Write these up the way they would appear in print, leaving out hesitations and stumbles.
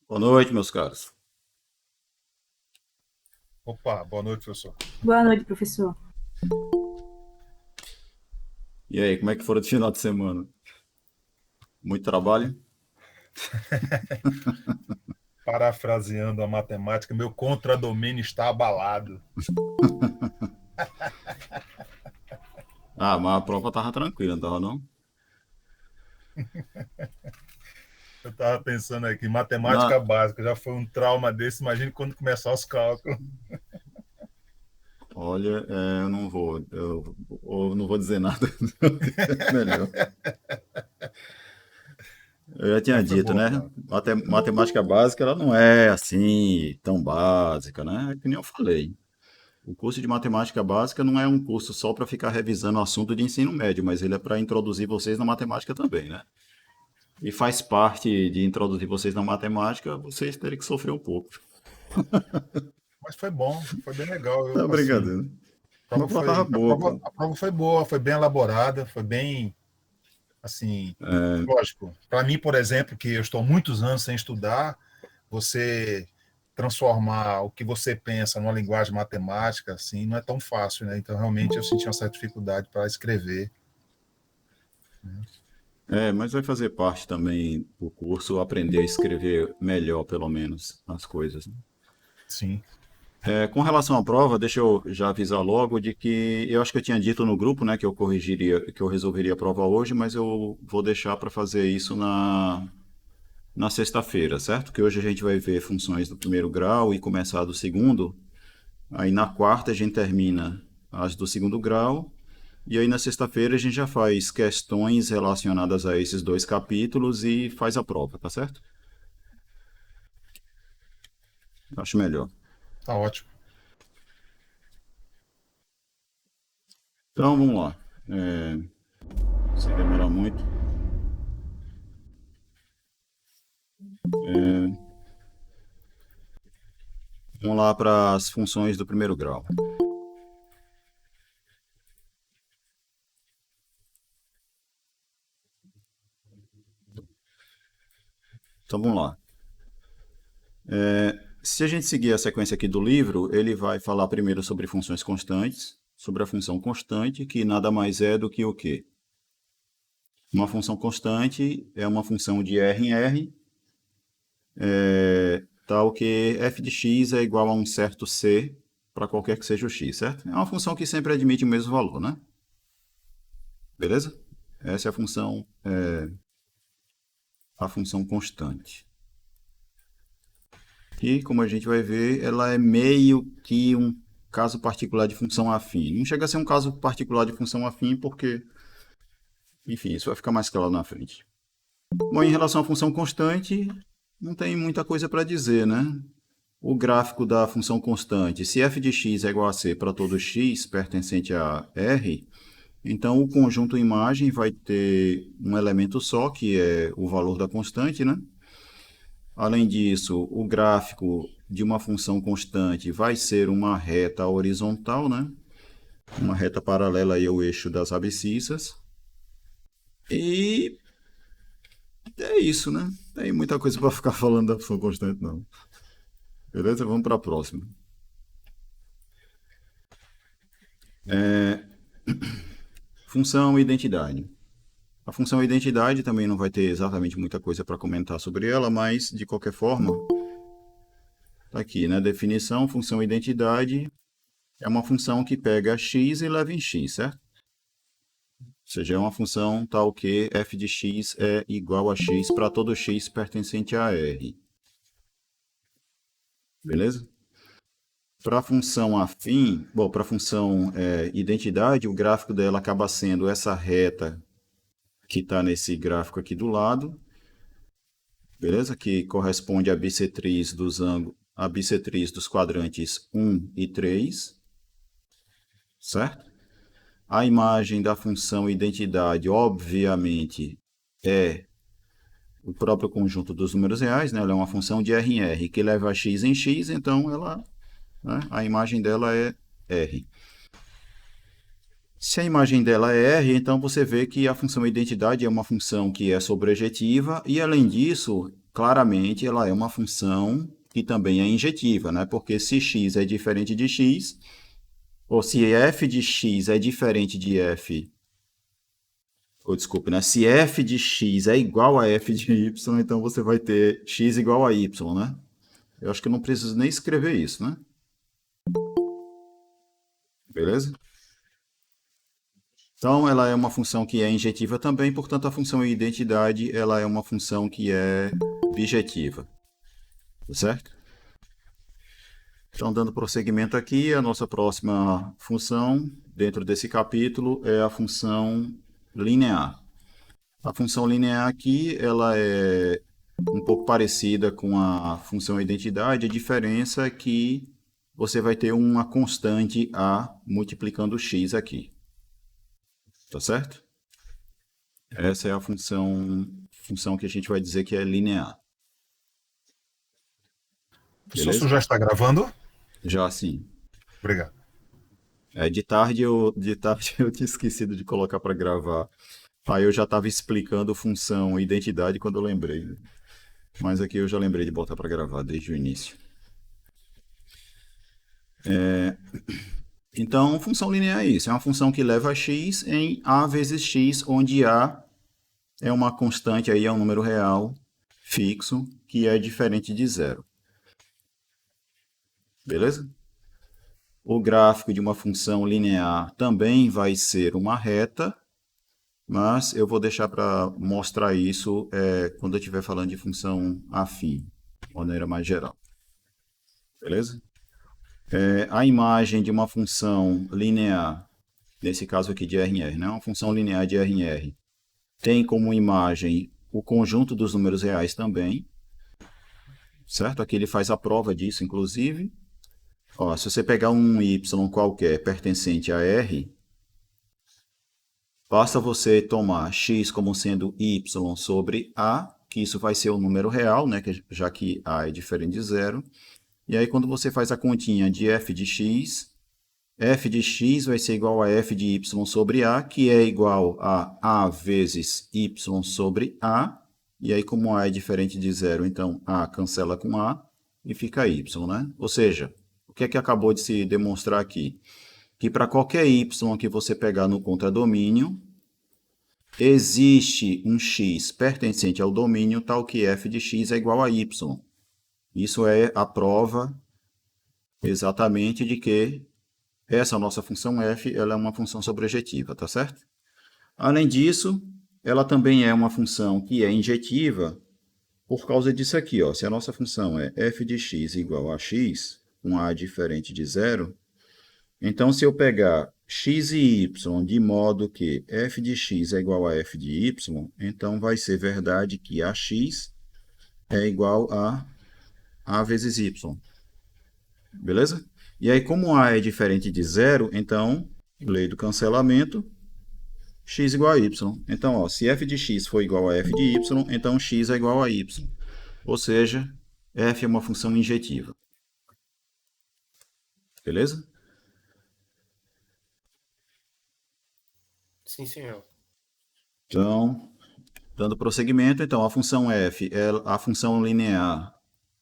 Boa noite, meus caros. Opa, boa noite, professor. Boa noite, professor. E aí, como é que foram de final de semana? Muito trabalho? Parafraseando a matemática, meu contradomínio está abalado. Ah, mas a prova tava tranquila, não tava não? Eu estava pensando aqui, Na... matemática básica já foi um trauma desse, imagine quando começar os cálculos. Olha, eu não vou, eu não vou dizer nada. Melhor. Eu já tinha Mas foi dito, boa a né? prova. Matemática básica, ela não é assim, tão básica, né? É que nem eu falei. O curso de matemática básica não é um curso só para ficar revisando o assunto de ensino médio, mas ele é para introduzir vocês na matemática também, né? E faz parte de introduzir vocês na matemática, vocês terem que sofrer um pouco. Mas foi bom, foi bem legal. Tá Eu, assim, brincadeira. a A prova prova tava foi, a boa, prova, pô. a prova foi boa, foi bem elaborada, foi bem, assim, lógico. Para mim, por exemplo, que eu estou há muitos anos sem estudar, você transformar o que você pensa numa linguagem matemática, assim, não é tão fácil, né? Então, realmente, eu senti uma certa dificuldade para escrever. Mas vai fazer parte também do curso aprender a escrever melhor, pelo menos, as coisas, né? Sim. Com relação à prova, deixa eu já avisar logo de que eu acho que eu tinha dito no grupo, né, que eu corrigiria, que eu resolveria a prova hoje, mas eu vou deixar para fazer isso na sexta-feira, certo? Que hoje a gente vai ver funções do primeiro grau e começar do segundo. Aí na quarta a gente termina as do segundo grau. E aí na sexta-feira a gente já faz questões relacionadas a esses dois capítulos e faz a prova, tá certo? Acho melhor. Tá ótimo. Então vamos lá. Sem demorar muito. Vamos lá para as funções do primeiro grau. Então vamos lá. Se a gente seguir a sequência aqui do livro, ele vai falar primeiro sobre funções constantes, sobre a função constante, que nada mais é do que o quê? Uma função constante é uma função de R em R, tal que f de x é igual a um certo c para qualquer que seja o x, certo? É uma função que sempre admite o mesmo valor, né? Beleza? Essa é a função constante. E, como a gente vai ver, ela é meio que um caso particular de função afim. Não chega a ser um caso particular de função afim porque, enfim, isso vai ficar mais claro na frente. Bom, em relação à função constante, não tem muita coisa para dizer, né? O gráfico da função constante, se f de x é igual a c para todo x pertencente a R, então o conjunto imagem vai ter um elemento só, que é o valor da constante, né? Além disso, o gráfico de uma função constante vai ser uma reta horizontal, né? Uma reta paralela aí ao eixo das abscissas. E é isso, né? Não tem muita coisa para ficar falando da função constante, não. Beleza? Vamos para a próxima. Função identidade. A função identidade também não vai ter exatamente muita coisa para comentar sobre ela, mas de qualquer forma, tá aqui, né? Definição, função identidade é uma função que pega x e leva em x, certo? Ou seja, é uma função tal que f de x é igual a x para todo x pertencente a R. Beleza? Para a função afim, para a função identidade, o gráfico dela acaba sendo essa reta que está nesse gráfico aqui do lado, beleza? Que corresponde à bissetriz a bissetriz dos quadrantes 1 e 3, certo? A imagem da função identidade, obviamente, é o próprio conjunto dos números reais, né? Ela é uma função de R em R que leva x em x, então a imagem dela é R. Se a imagem dela é R, então você vê que a função identidade é uma função que é sobrejetiva e, além disso, claramente ela é uma função que também é injetiva, né? Porque se x é diferente de x, ou se f de x é diferente de f, ou desculpe, né? Se f de x é igual a f de y, então você vai ter x igual a y, né? Eu acho que eu não preciso nem escrever isso, né? Beleza? Então, ela é uma função que é injetiva também, portanto, a função identidade ela é uma função que é bijetiva, certo? Então, dando prosseguimento aqui, a nossa próxima função dentro desse capítulo é a função linear. A função linear aqui ela é um pouco parecida com a função identidade, a diferença é que você vai ter uma constante a multiplicando x aqui, tá certo? Essa é a função que a gente vai dizer que é linear. Professor, o Beleza? senhor já está gravando? Já assim. Obrigado. De tarde eu tinha esquecido de colocar para gravar. Aí eu já estava explicando função e identidade quando eu lembrei. Mas aqui eu já lembrei de botar para gravar desde o início. Então, função linear é isso. É uma função que leva x em a vezes x, onde a é uma constante, aí é um número real fixo, que é diferente de zero. Beleza? O gráfico de uma função linear também vai ser uma reta, mas eu vou deixar para mostrar isso quando eu estiver falando de função afim, de maneira mais geral. Beleza? A imagem de uma função linear, nesse caso aqui de R em R, né? Uma função linear de R em R, tem como imagem o conjunto dos números reais também, certo? Aqui ele faz a prova disso, inclusive. Ó, se você pegar um y qualquer pertencente a R, basta você tomar x como sendo y sobre a, que isso vai ser o número real, né, já que a é diferente de zero. E aí, quando você faz a continha de f de x vai ser igual a f de y sobre a, que é igual a vezes y sobre a. E aí, como a é diferente de zero, então a cancela com a e fica y, né? Ou seja, o que é que acabou de se demonstrar aqui? Que para qualquer y que você pegar no contradomínio, existe um x pertencente ao domínio tal que f de x é igual a y. Isso é a prova exatamente de que essa nossa função f ela é uma função sobrejetiva, tá certo? Além disso, ela também é uma função que é injetiva por causa disso aqui. Ó. Se a nossa função é f de x igual a x, com a diferente de zero, então se eu pegar x e y de modo que f de x é igual a f de y, então vai ser verdade que ax é igual a vezes y. Beleza? E aí, como a é diferente de zero, então, lei do cancelamento, x igual a y. Então, ó, se f de x for igual a f de y, então x é igual a y. Ou seja, f é uma função injetiva. Beleza? Sim, senhor. Então, dando prosseguimento, então a função f, a função linear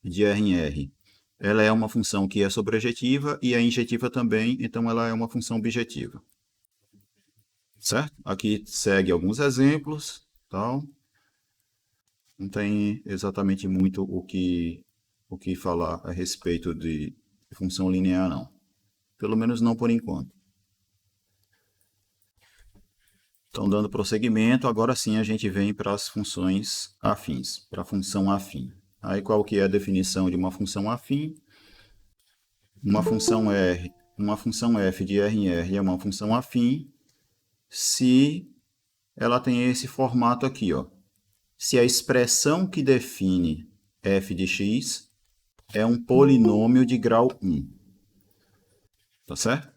de R em R, ela é uma função que é sobrejetiva e é injetiva também, então ela é uma função bijetiva. Certo? Aqui segue alguns exemplos, tal. Não tem exatamente muito o que falar a respeito de função linear, não. Pelo menos não por enquanto. Então, dando prosseguimento, agora sim a gente vem para as funções afins, para a função afim. Aí qual que é a definição de uma função afim? Uma função f de R em R é uma função afim se ela tem esse formato aqui, ó. Se a expressão que define f de x é um polinômio de grau 1. Tá certo?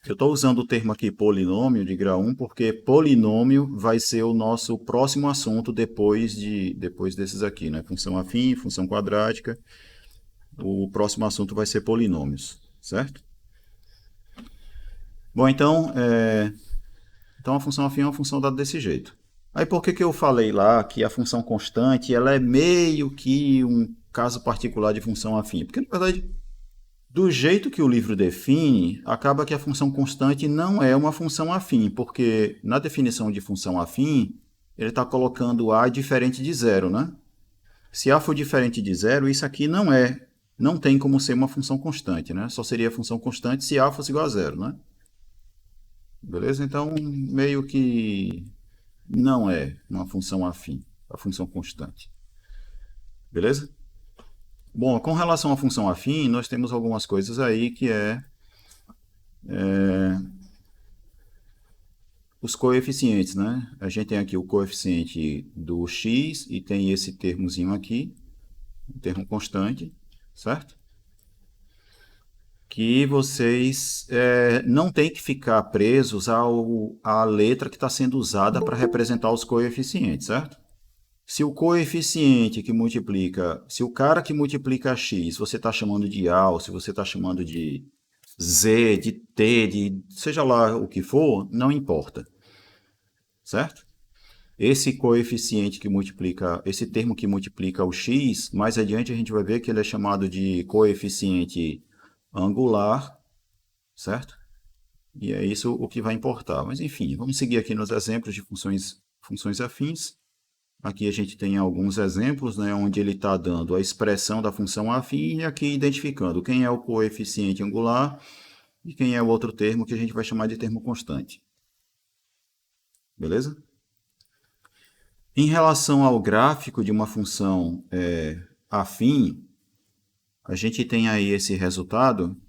Eu estou usando o termo aqui polinômio de grau 1 porque polinômio vai ser o nosso próximo assunto depois desses aqui, né? Função afim, função quadrática. O próximo assunto vai ser polinômios, certo? Bom, então a função afim é uma função dada desse jeito. Aí por que eu falei lá que a função constante ela é meio que um caso particular de função afim? Porque, na verdade, do jeito que o livro define, acaba que a função constante não é uma função afim, porque na definição de função afim, ele está colocando A diferente de zero, né? Se A for diferente de zero, isso aqui não tem como ser uma função constante, né? Só seria função constante se A fosse igual a zero, né? Beleza? Então, meio que não é uma função afim, a função constante. Beleza? Bom, com relação à função afim, nós temos algumas coisas aí que os coeficientes, né? A gente tem aqui o coeficiente do x e tem esse termozinho aqui, um termo constante, certo? Que vocês não tem que ficar presos à letra que está sendo usada para representar os coeficientes, certo? Se o coeficiente que multiplica, se o cara que multiplica x, você está chamando de A, ou se você está chamando de Z, de T, de seja lá o que for, não importa, certo? Esse coeficiente que multiplica, esse termo que multiplica o x, mais adiante a gente vai ver que ele é chamado de coeficiente angular, certo? E é isso o que vai importar. Mas enfim, vamos seguir aqui nos exemplos de funções afins. Aqui a gente tem alguns exemplos, né, onde ele está dando a expressão da função afim e aqui identificando quem é o coeficiente angular e quem é o outro termo que a gente vai chamar de termo constante. Beleza? Em relação ao gráfico de uma função afim, a gente tem aí esse resultado,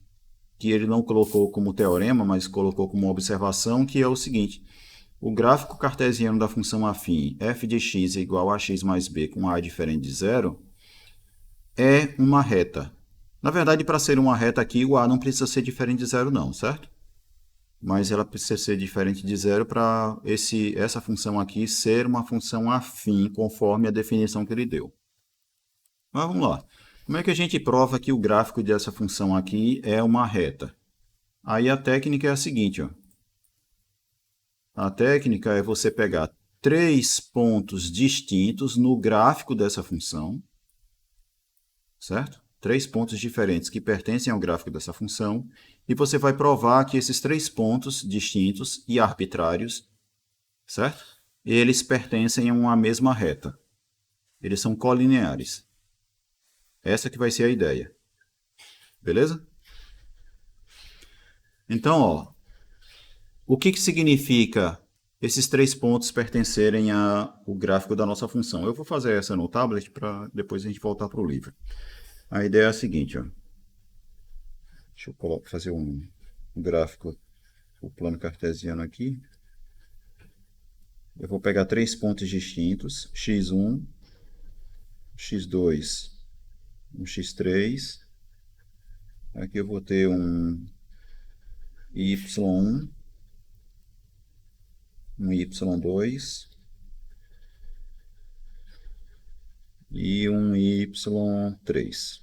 que ele não colocou como teorema, mas colocou como observação, que é o seguinte: o gráfico cartesiano da função afim f de x é igual a x mais b com a diferente de zero é uma reta. Na verdade, para ser uma reta aqui, o a não precisa ser diferente de zero não, certo? Mas ela precisa ser diferente de zero para essa função aqui ser uma função afim, conforme a definição que ele deu. Mas vamos lá. Como é que a gente prova que o gráfico dessa função aqui é uma reta? Aí a técnica é a seguinte, ó. A técnica é você pegar 3 pontos distintos no gráfico dessa função, certo? 3 pontos diferentes que pertencem ao gráfico dessa função, e você vai provar que esses 3 pontos distintos e arbitrários, certo? Eles pertencem a uma mesma reta. Eles são colineares. Essa que vai ser a ideia. Beleza? Então, ó, o que significa esses 3 pontos pertencerem ao gráfico da nossa função? Eu vou fazer essa no tablet para depois a gente voltar para o livro. A ideia é a seguinte, ó. Deixa eu fazer um gráfico, o plano cartesiano aqui. Eu vou pegar 3 pontos distintos, x1, x2, um x3. Aqui eu vou ter um y1, um y2 e um y3.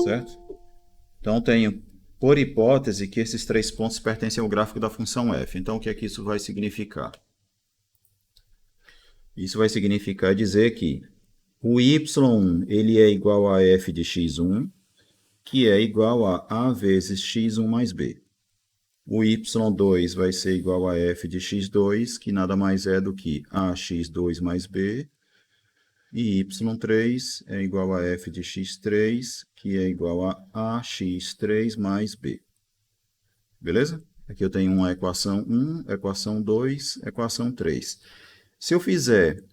Certo? Então, tenho por hipótese que esses 3 pontos pertencem ao gráfico da função f. Então, o que é que isso vai significar? Isso vai significar dizer que o y1 ele é igual a f de x1, que é igual a vezes x1 mais b. O y2 vai ser igual a f de x2, que nada mais é do que ax2 mais b. E y3 é igual a f de x3, que é igual a ax3 mais b. Beleza? Aqui eu tenho uma equação 1, equação 2, equação 3. Se eu fizer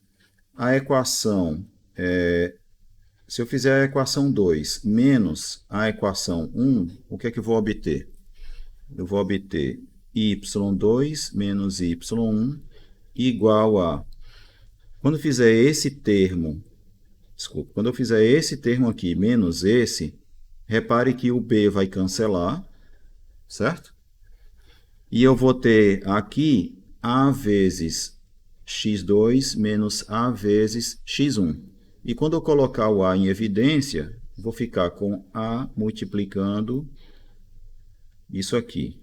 a equação Se eu fizer a equação 2 menos a equação 1, o que é que eu vou obter? Eu vou obter y2 menos y1 igual a... Quando eu fizer esse termo, desculpa, quando eu fizer esse termo aqui menos esse, repare que o b vai cancelar, certo? E eu vou ter aqui a vezes x2 menos a vezes x1. E quando eu colocar o a em evidência, vou ficar com a multiplicando isso aqui.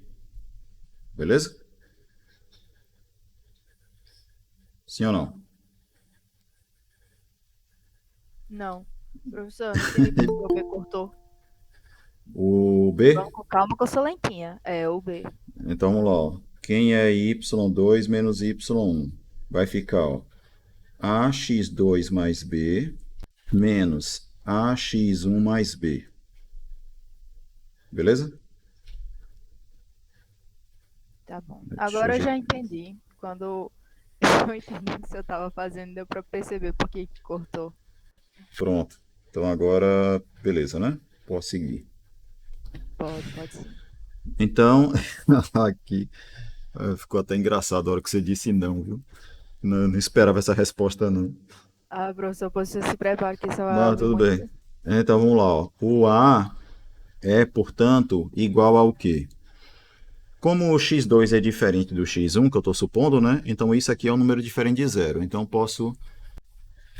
Beleza? Sim ou não? Não. Professor, não entendi porque o B cortou. O b? Vamos com calma que eu sou lentinha. É, o B. Então vamos lá. Ó. Quem é y2 menos y1? Vai ficar ó, ax2 mais b menos ax1 mais b. Beleza? Tá bom. Deixa Agora eu eu já entendi. Quando eu entendi o que você estava fazendo, deu para perceber por que cortou. Pronto. Então agora, beleza, né? Posso seguir. Pode sim. Então, aqui ficou até engraçado a hora que você disse não, viu? Não esperava essa resposta, não. Ah, professor, você se prepare que você vai Não, ouvir tudo muito. bem. Então vamos lá. Ó. O A é, portanto, igual ao quê? Como o x2 é diferente do x1, que eu estou supondo, né? Então isso aqui é um número diferente de zero. Então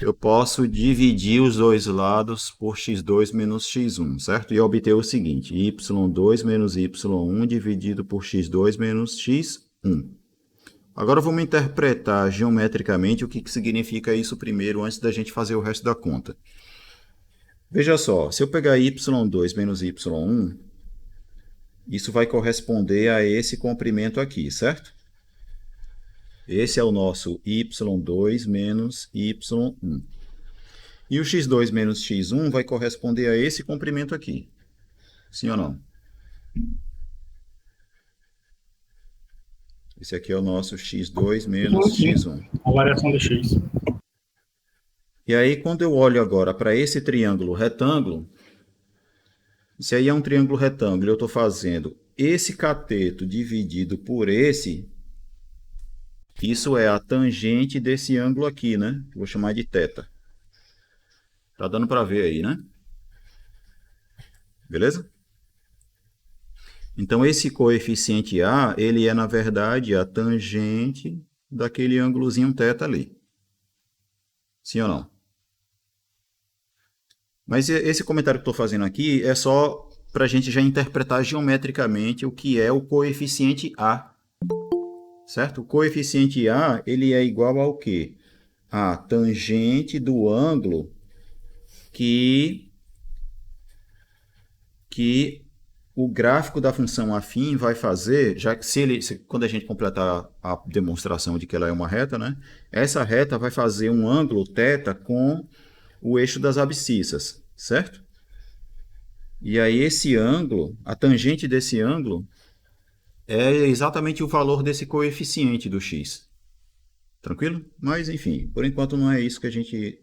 eu posso dividir os dois lados por x2 menos x1, certo? E obter o seguinte, y2 menos y1 dividido por x2 menos x1. Agora vamos interpretar geometricamente o que significa isso primeiro, antes da gente fazer o resto da conta. Veja só, se eu pegar y2 menos y1, isso vai corresponder a esse comprimento aqui, certo? Esse é o nosso y2 menos y1. E o x2 menos x1 vai corresponder a esse comprimento aqui. Sim ou não? Esse aqui é o nosso x2 menos x1. A variação de x. E aí, quando eu olho agora para esse triângulo retângulo, se aí é um triângulo retângulo, eu estou fazendo esse cateto dividido por esse, isso é a tangente desse ângulo aqui, né? Vou chamar de θ. Tá dando para ver aí, né? Beleza? Então, esse coeficiente A, ele é, na verdade, a tangente daquele ângulozinho θ ali. Sim ou não? Mas esse comentário que estou fazendo aqui é só para a gente já interpretar geometricamente o que é o coeficiente A. Certo? O coeficiente A, ele é igual ao quê? A tangente do ângulo que o gráfico da função afim vai fazer, já que quando a gente completar a demonstração de que ela é uma reta, né? Essa reta vai fazer um ângulo θ com o eixo das abscissas, certo? E aí esse ângulo, a tangente desse ângulo, é exatamente o valor desse coeficiente do x. Tranquilo? Mas, enfim, por enquanto não é isso que a gente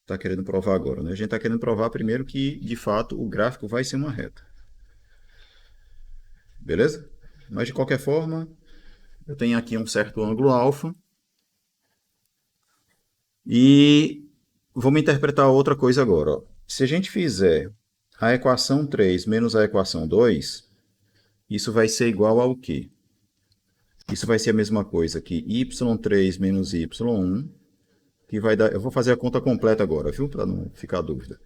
está querendo provar agora. Né? A gente está querendo provar primeiro que, de fato, o gráfico vai ser uma reta. Beleza? Mas, de qualquer forma, eu tenho aqui um certo ângulo alfa. E vamos interpretar outra coisa agora. Ó. Se a gente fizer a equação 3 menos a equação 2, isso vai ser igual ao quê? Isso vai ser a mesma coisa que y3 menos y1, que vai dar... Eu vou fazer a conta completa agora, viu? Para não ficar dúvida.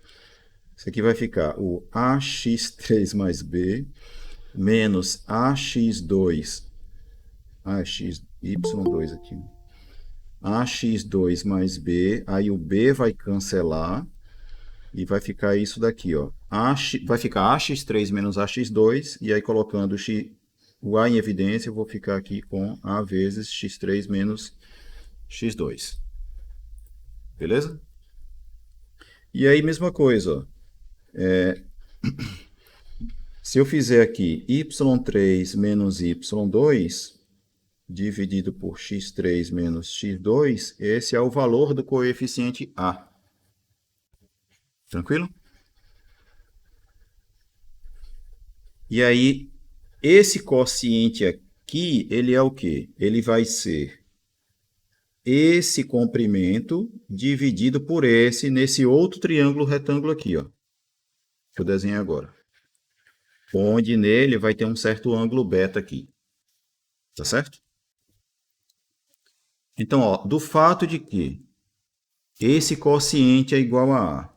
Isso aqui vai ficar o ax3 mais b menos ax2, y2 aqui, ax2 mais b, aí o b vai cancelar, e vai ficar isso daqui, ó. Vai ficar ax3 menos ax2, e aí colocando o a em evidência, eu vou ficar aqui com a vezes x3 menos x2. Beleza? E aí, mesma coisa, ó. Se eu fizer aqui y3 menos y2, dividido por x3 menos x2, esse é o valor do coeficiente A. Tranquilo? E aí, esse quociente aqui, ele é o quê? Ele vai ser esse comprimento dividido por esse, nesse outro triângulo retângulo aqui, ó. Que eu desenhei agora. Onde nele vai ter um certo ângulo beta aqui. Tá certo? Então, ó, do fato de que esse quociente é igual a A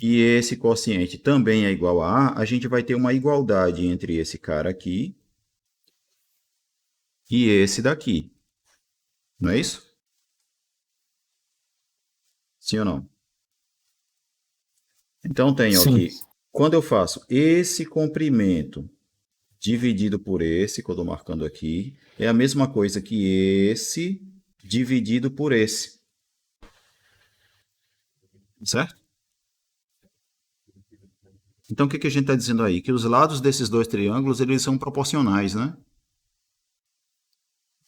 e esse quociente também é igual a A, a gente vai ter uma igualdade entre esse cara aqui e esse daqui. Não é isso? Sim ou não? Então, tem aqui, quando eu faço esse comprimento dividido por esse, que eu estou marcando aqui, é a mesma coisa que esse dividido por esse. Certo? Então, o que a gente está dizendo aí? Que os lados desses dois triângulos, eles são proporcionais, né?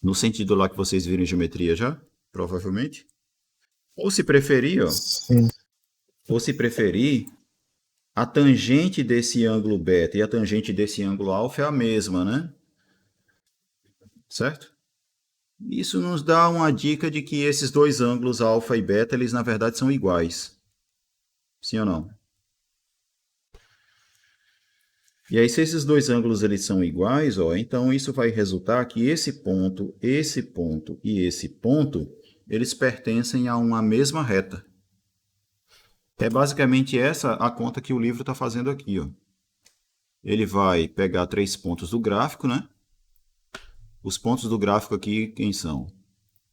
No sentido lá que vocês viram em geometria já, provavelmente. Ou se preferir, ó, ou se preferir, a tangente desse ângulo beta e a tangente desse ângulo alfa é a mesma, né? Certo? Isso nos dá uma dica de que esses dois ângulos alfa e beta, eles na verdade são iguais. Sim ou não? E aí, se esses dois ângulos eles são iguais, ó, então isso vai resultar que esse ponto e esse ponto, eles pertencem a uma mesma reta. É basicamente essa a conta que o livro está fazendo aqui, ó. Ele vai pegar 3 pontos do gráfico, né? Os pontos do gráfico aqui, quem são?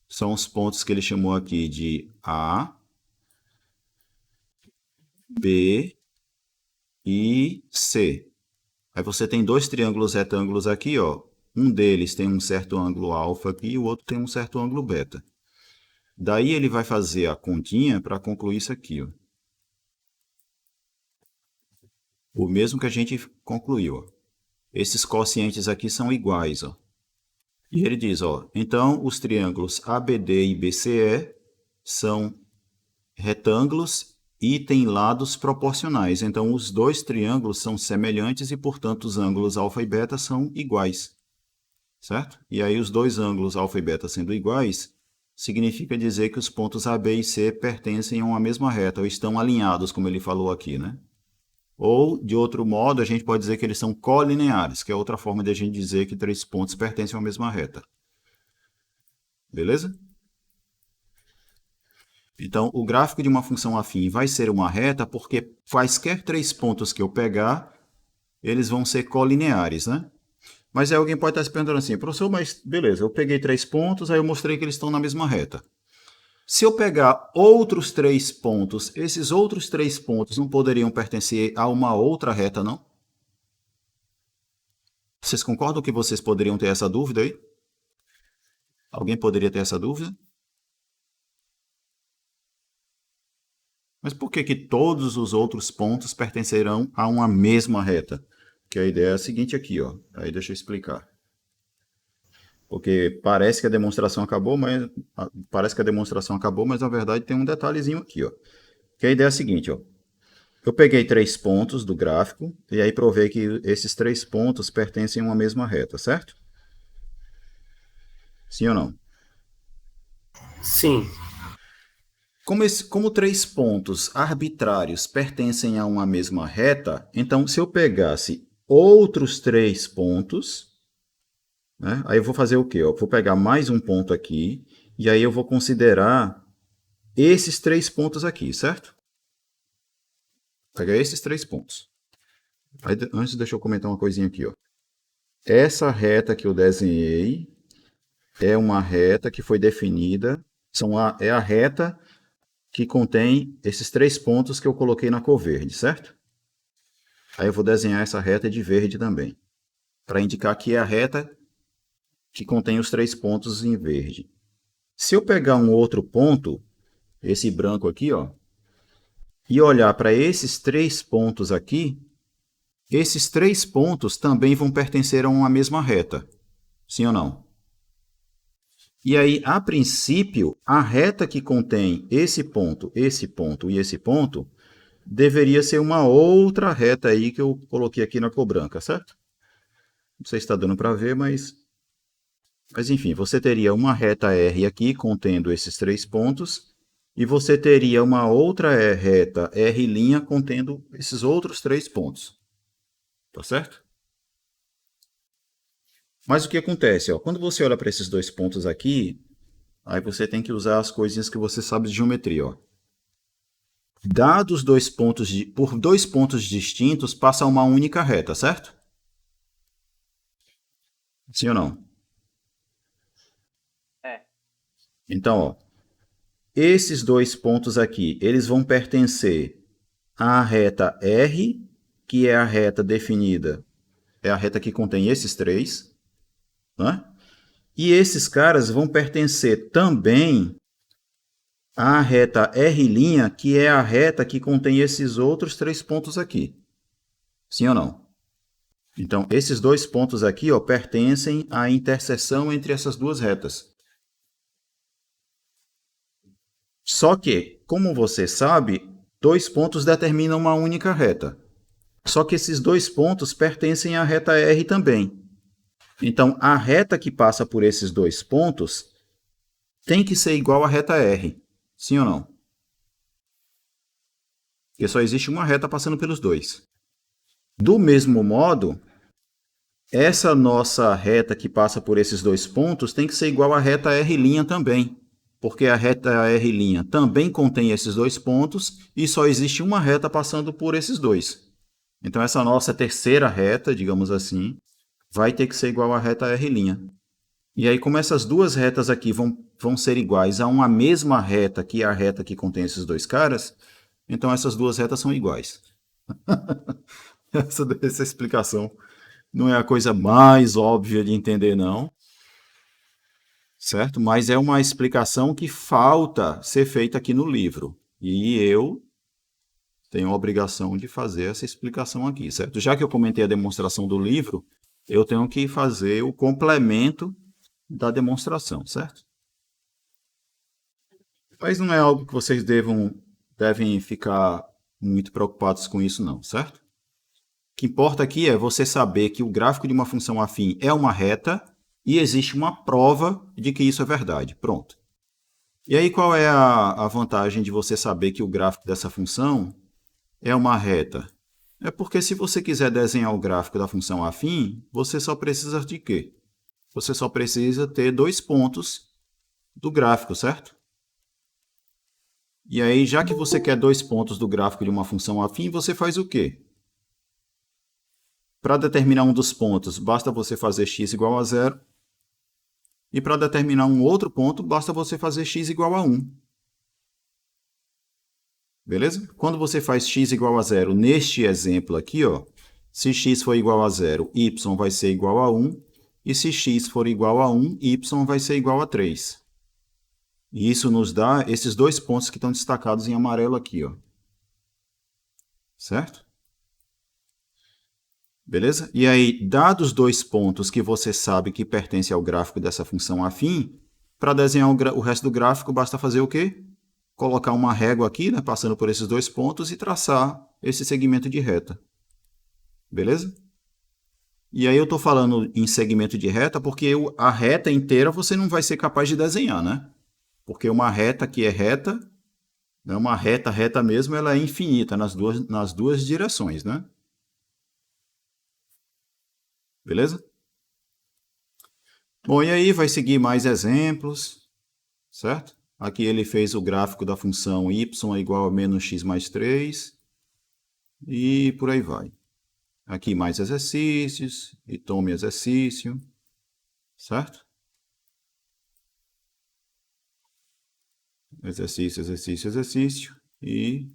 São os pontos que ele chamou aqui de A, B e C. Aí você tem dois triângulos retângulos aqui, ó. Um deles tem um certo ângulo alfa aqui e o outro tem um certo ângulo beta. Daí ele vai fazer a continha para concluir isso aqui, ó. O mesmo que a gente concluiu, ó. Esses quocientes aqui são iguais, ó. E ele diz, ó, então os triângulos ABD e BCE são retângulos e têm lados proporcionais. Então os dois triângulos são semelhantes e, portanto, os ângulos alfa e beta são iguais. Certo? E aí os dois ângulos alfa e beta sendo iguais, significa dizer que os pontos A, B e C pertencem a uma mesma reta, ou estão alinhados, como ele falou aqui, né? Ou, de outro modo, a gente pode dizer que eles são colineares, que é outra forma de a gente dizer que três pontos pertencem a uma mesma reta. Beleza? Então, o gráfico de uma função afim vai ser uma reta porque quaisquer três pontos que eu pegar, eles vão ser colineares, né? Mas aí alguém pode estar se perguntando assim, professor, mas beleza, eu peguei 3 pontos, aí eu mostrei que eles estão na mesma reta. Se eu pegar outros 3 pontos, esses outros 3 pontos não poderiam pertencer a uma outra reta, não? Vocês concordam que vocês poderiam ter essa dúvida aí? Alguém poderia ter essa dúvida? Mas por que todos os outros pontos pertencerão a uma mesma reta? Que a ideia é a seguinte aqui, ó. Aí deixa eu explicar. Porque parece que a demonstração acabou, mas na verdade tem um detalhezinho aqui, ó. Que a ideia é a seguinte, ó. Eu peguei 3 pontos do gráfico e aí provei que esses 3 pontos pertencem a uma mesma reta, certo? Sim ou não? Sim. Como 3 pontos arbitrários pertencem a uma mesma reta, então se eu pegasse outros 3 pontos, né, aí eu vou fazer o quê? Eu vou pegar mais um ponto aqui, e aí eu vou considerar esses 3 pontos aqui, certo? Vou pegar esses 3 pontos. Aí, antes, deixa eu comentar uma coisinha aqui, ó. Essa reta que eu desenhei é uma reta que foi definida, é a reta que contém esses 3 pontos que eu coloquei na cor verde, certo? Aí eu vou desenhar essa reta de verde também, para indicar que é a reta que contém os 3 pontos em verde. Se eu pegar um outro ponto, esse branco aqui, ó, e olhar para esses 3 pontos aqui, esses 3 pontos também vão pertencer a uma mesma reta. Sim ou não? E aí, a princípio, a reta que contém esse ponto e esse ponto deveria ser uma outra reta aí que eu coloquei aqui na cor branca, certo? Não sei se está dando para ver, mas enfim, você teria uma reta R aqui contendo esses 3 pontos e você teria uma outra reta R' contendo esses outros 3 pontos. Tá certo? Mas o que acontece? Ó, quando você olha para esses 2 pontos aqui, aí você tem que usar as coisinhas que você sabe de geometria. Ó. Dados por 2 pontos distintos, passa uma única reta, certo? Sim ou não? É. Então, ó, esses 2 pontos aqui, eles vão pertencer à reta R, que é a reta definida, é a reta que contém esses 3, né? E esses caras vão pertencer também à reta R', que é a reta que contém esses outros 3 pontos aqui. Sim ou não? Então, esses 2 pontos aqui ó, pertencem à interseção entre essas duas retas. Só que, como você sabe, 2 pontos determinam uma única reta. Só que esses 2 pontos pertencem à reta R também. Então, a reta que passa por esses 2 pontos tem que ser igual à reta R. Sim ou não? Porque só existe uma reta passando pelos dois. Do mesmo modo, essa nossa reta que passa por esses 2 pontos tem que ser igual à reta R' também. Porque a reta R' também contém esses 2 pontos e só existe uma reta passando por esses dois. Então, essa nossa terceira reta, digamos assim, vai ter que ser igual à reta R'. E aí, como essas duas retas aqui vão ser iguais a uma mesma reta, que é a reta que contém esses 2 caras, então essas duas retas são iguais. Essa explicação não é a coisa mais óbvia de entender, não. Certo? Mas é uma explicação que falta ser feita aqui no livro. E eu tenho a obrigação de fazer essa explicação aqui, certo? Já que eu comentei a demonstração do livro, eu tenho que fazer o complemento da demonstração, certo? Mas não é algo que vocês devem ficar muito preocupados com isso, não, certo? O que importa aqui é você saber que o gráfico de uma função afim é uma reta e existe uma prova de que isso é verdade. Pronto. E aí, qual é a vantagem de você saber que o gráfico dessa função é uma reta? É porque se você quiser desenhar o gráfico da função afim, você só precisa de quê? Você só precisa ter 2 pontos do gráfico, certo? E aí, já que você quer 2 pontos do gráfico de uma função afim, você faz o quê? Para determinar um dos pontos, basta você fazer x igual a 0. E para determinar um outro ponto, basta você fazer x igual a 1. Beleza? Quando você faz x igual a 0 neste exemplo aqui, ó, se x for igual a 0, y vai ser igual a 1. E se x for igual a 1, y vai ser igual a 3. E isso nos dá esses 2 pontos que estão destacados em amarelo aqui, ó. Certo? Beleza? E aí, dados 2 pontos que você sabe que pertencem ao gráfico dessa função afim, para desenhar o resto do gráfico, basta fazer o quê? Colocar uma régua aqui, né, passando por esses 2 pontos e traçar esse segmento de reta. Beleza? E aí eu estou falando em segmento de reta porque a reta inteira você não vai ser capaz de desenhar, né? Porque uma reta que é reta, né, uma reta mesmo, ela é infinita nas duas direções, né? Beleza? Bom, e aí vai seguir mais exemplos, certo? Aqui ele fez o gráfico da função y é igual a menos x mais 3 e por aí vai. Aqui mais exercícios e tome exercício, certo? Exercício, exercício, exercício e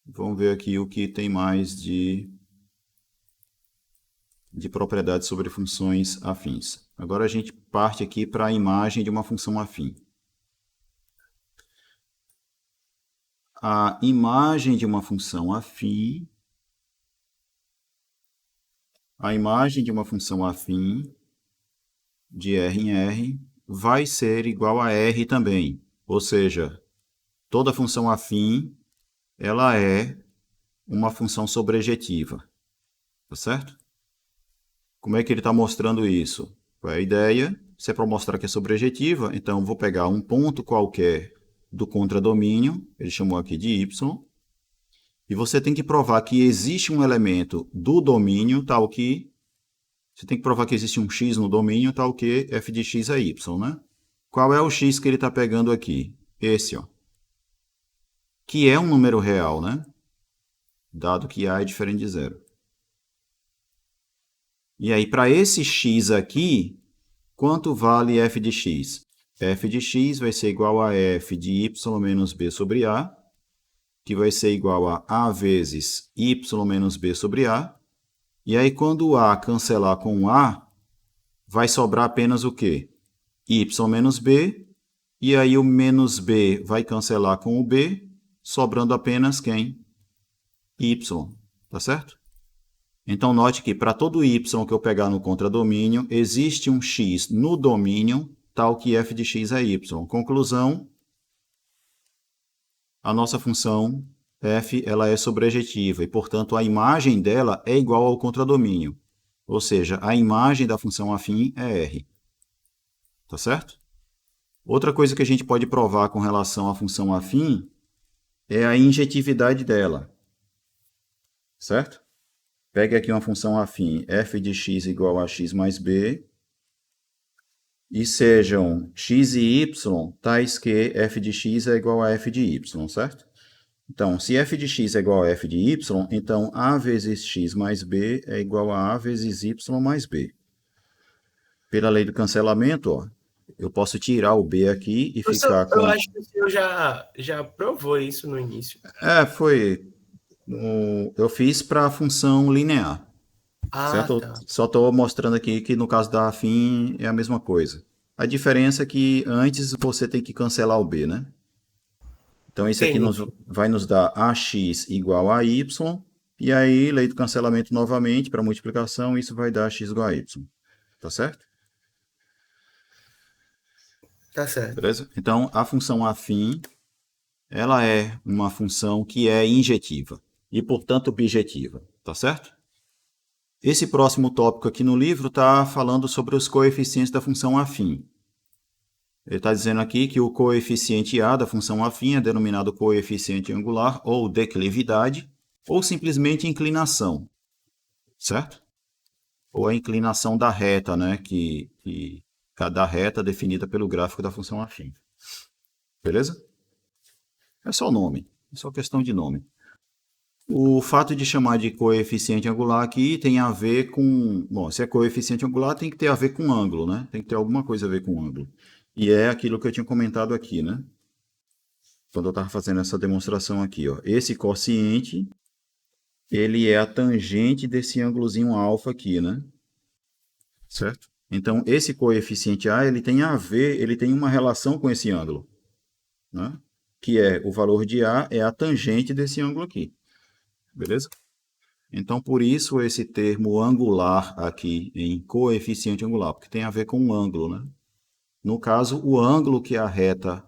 vamos ver aqui o que tem mais de propriedades sobre funções afins. Agora a gente parte aqui para a imagem de uma função afim. A imagem de uma função afim, de R em R vai ser igual a R também. Ou seja, toda função afim, ela é uma função sobrejetiva. Tá certo? Como é que ele está mostrando isso? A ideia, se é para mostrar que é sobrejetiva, então eu vou pegar um ponto qualquer do contradomínio, ele chamou aqui de y, e você tem que provar que existe um elemento do domínio tal que... Você tem que provar que existe um x no domínio tal que f de x é y, né? Qual é o x que ele está pegando aqui? Esse, ó. Que é um número real, né? Dado que a é diferente de zero. E aí, para esse x aqui, quanto vale f de x? F de x vai ser igual a f de y menos b sobre a, que vai ser igual a vezes y menos b sobre a. E aí, quando o a cancelar com o a, vai sobrar apenas o quê? Y menos b. E aí, o menos b vai cancelar com o b, sobrando apenas quem? Y. Tá certo? Então, note que para todo y que eu pegar no contradomínio, existe um x no domínio, tal que f de x é y. Conclusão, a nossa função f ela é sobrejetiva e, portanto, a imagem dela é igual ao contradomínio. Ou seja, a imagem da função afim é R. Tá certo? Outra coisa que a gente pode provar com relação à função afim é a injetividade dela. Certo? Pegue aqui uma função afim, f de x igual a x mais b, e sejam x e y tais que f de x é igual a f de y, certo? Então, se f de x é igual a f de y, então a vezes x mais b é igual a vezes y mais b. Pela lei do cancelamento, ó, eu posso tirar o b aqui e ficar com... Eu acho que o senhor já provou isso no início. Foi... Eu fiz para a função linear. Certo? Tá. Só estou mostrando aqui que no caso da afim é a mesma coisa. A diferença é que antes você tem que cancelar o b, né? Então, isso aqui vai nos dar ax igual a y, e aí, lei do cancelamento novamente, para multiplicação, isso vai dar x igual a y. Tá certo? Tá certo. Beleza? Então, a função afim, ela é uma função que é injetiva e, portanto, bijetiva. Tá certo? Esse próximo tópico aqui no livro está falando sobre os coeficientes da função afim. Ele está dizendo aqui que o coeficiente A da função afim é denominado coeficiente angular ou declividade, ou simplesmente inclinação, certo? Ou a inclinação da reta, né? Da reta definida pelo gráfico da função afim. Beleza? É só o nome, é só questão de nome. O fato de chamar de coeficiente angular aqui tem a ver com... Bom, se é coeficiente angular, tem que ter a ver com ângulo, né? Tem que ter alguma coisa a ver com ângulo. E é aquilo que eu tinha comentado aqui, né? Quando eu estava fazendo essa demonstração aqui, ó. Esse quociente, ele é a tangente desse ângulozinho alfa aqui, né? Certo? Então, esse coeficiente A, ele tem a ver, ele tem uma relação com esse ângulo, né? Que é, o valor de A é a tangente desse ângulo aqui. Beleza? Então, por isso, esse termo angular aqui em coeficiente angular, porque tem a ver com o ângulo, né? No caso, o ângulo que a reta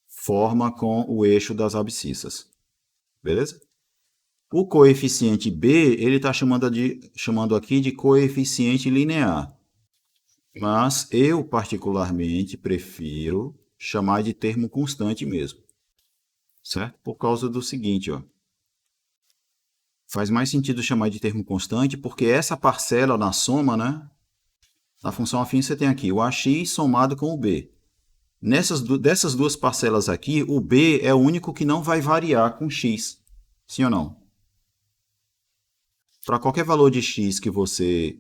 forma com o eixo das abscissas. Beleza? O coeficiente B, ele está chamando aqui de coeficiente linear. Mas eu, particularmente, prefiro chamar de termo constante mesmo. Certo? Por causa do seguinte, ó. Faz mais sentido chamar de termo constante, porque essa parcela na soma, né? Na função afim você tem aqui o ax somado com o b. Dessas duas parcelas aqui, o b é o único que não vai variar com x. Sim ou não? Para qualquer valor de x que você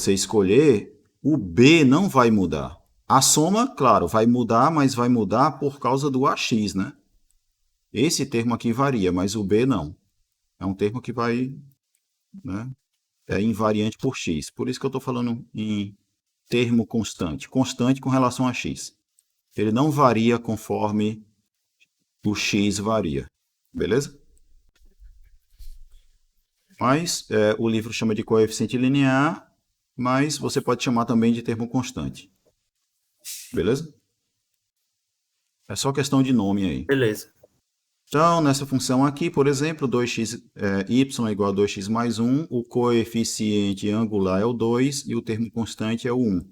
escolher, o b não vai mudar. A soma, claro, vai mudar, mas vai mudar por causa do ax, né? Esse termo aqui varia, mas o b não. É um termo que vai, né, é invariante por x. Por isso que eu estou falando em termo constante. Constante com relação a x. Ele não varia conforme o x varia. Beleza? Mas o livro chama de coeficiente linear, mas você pode chamar também de termo constante. Beleza? É só questão de nome aí. Beleza. Então, nessa função aqui, por exemplo, 2x, y é igual a 2x mais 1, o coeficiente angular é o 2 e o termo constante é o 1,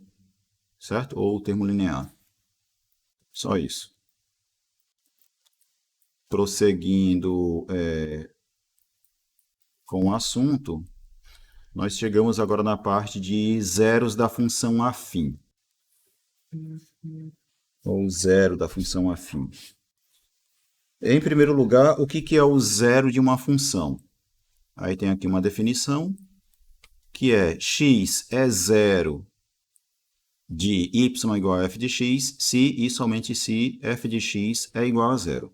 certo? Ou o termo linear. Só isso. Prosseguindo com o assunto, nós chegamos agora na parte de zeros da função afim. Ou zero da função afim. Em primeiro lugar, o que é o zero de uma função? Aí tem aqui uma definição, que é x é zero de y igual a f de x, se e somente se f de x é igual a zero.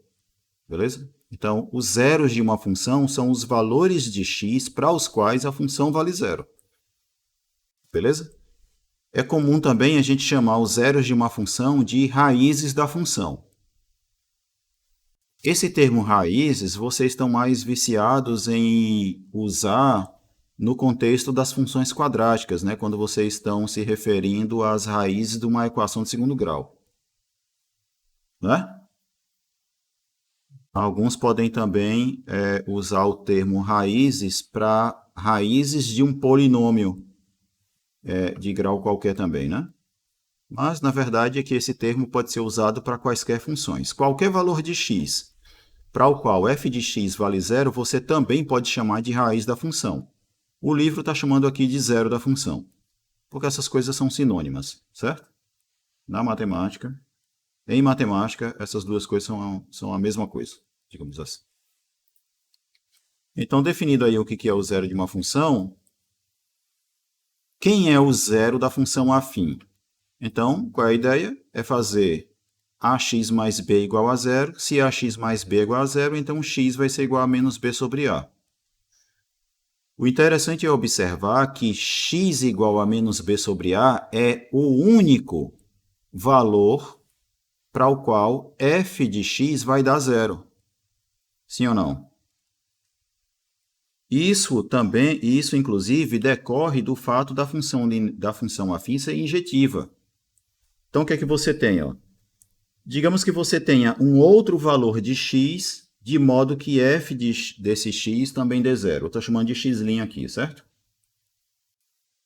Beleza? Então, os zeros de uma função são os valores de x para os quais a função vale zero. Beleza? É comum também a gente chamar os zeros de uma função de raízes da função. Esse termo raízes, vocês estão mais viciados em usar no contexto das funções quadráticas, né? Quando vocês estão se referindo às raízes de uma equação de segundo grau. Né? Alguns podem também usar o termo raízes para raízes de um polinômio de grau qualquer também, né? Mas, na verdade, é que esse termo pode ser usado para quaisquer funções. Qualquer valor de x para o qual f de x vale zero, você também pode chamar de raiz da função. O livro está chamando aqui de zero da função, porque essas coisas são sinônimas, certo? Na matemática, em matemática, essas duas coisas são a mesma coisa, digamos assim. Então, definido aí o que é o zero de uma função, quem é o zero da função afim? Então, qual é a ideia? É fazer ax mais b igual a zero. Se ax mais b é igual a zero, então x vai ser igual a menos b sobre a. O interessante é observar que x igual a menos b sobre a é o único valor para o qual f de x vai dar zero. Sim ou não? Isso inclusive, decorre do fato da função afim ser injetiva. Então, o que é que você tem? Ó? Digamos que você tenha um outro valor de x, de modo que f desse x também dê zero. Eu estou chamando de x' aqui, certo?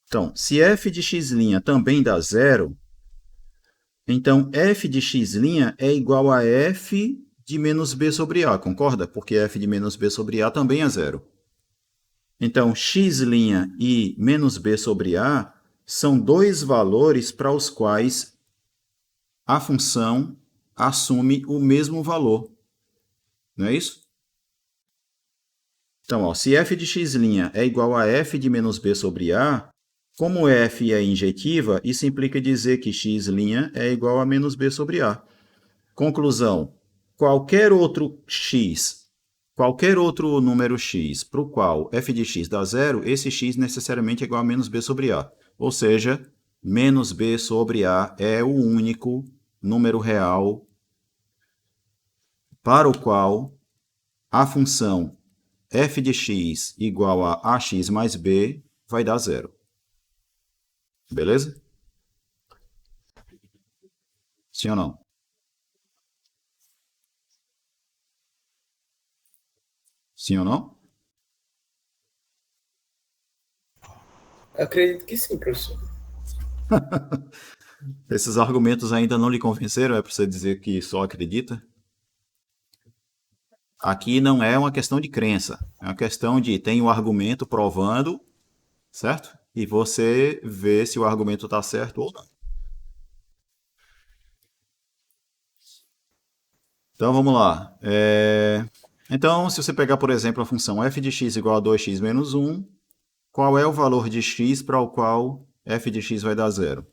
Então, se f de x' também dá zero, então f de x' é igual a f de menos b sobre a, concorda? Porque f de menos b sobre a também é zero. Então, x' e menos b sobre a são dois valores para os quais a função assume o mesmo valor. Não é isso? Então, ó, se f de x' é igual a f de menos b sobre a, como f é injetiva, isso implica dizer que x' é igual a menos b sobre a. Conclusão, qualquer outro número x para o qual f de x dá zero, esse x necessariamente é igual a menos b sobre a. Ou seja, menos b sobre a é o único número real para o qual a função f de x igual a ax mais b vai dar zero. Beleza? Sim ou não? Sim ou não? Acredito que sim, professor. Esses argumentos ainda não lhe convenceram? É para você dizer que só acredita? Aqui não é uma questão de crença. É uma questão de tem um argumento provando, certo? E você vê se o argumento está certo ou não. Então, vamos lá. Então, se você pegar, por exemplo, a função f de x igual a 2x menos 1, qual é o valor de x para o qual f de x vai dar zero?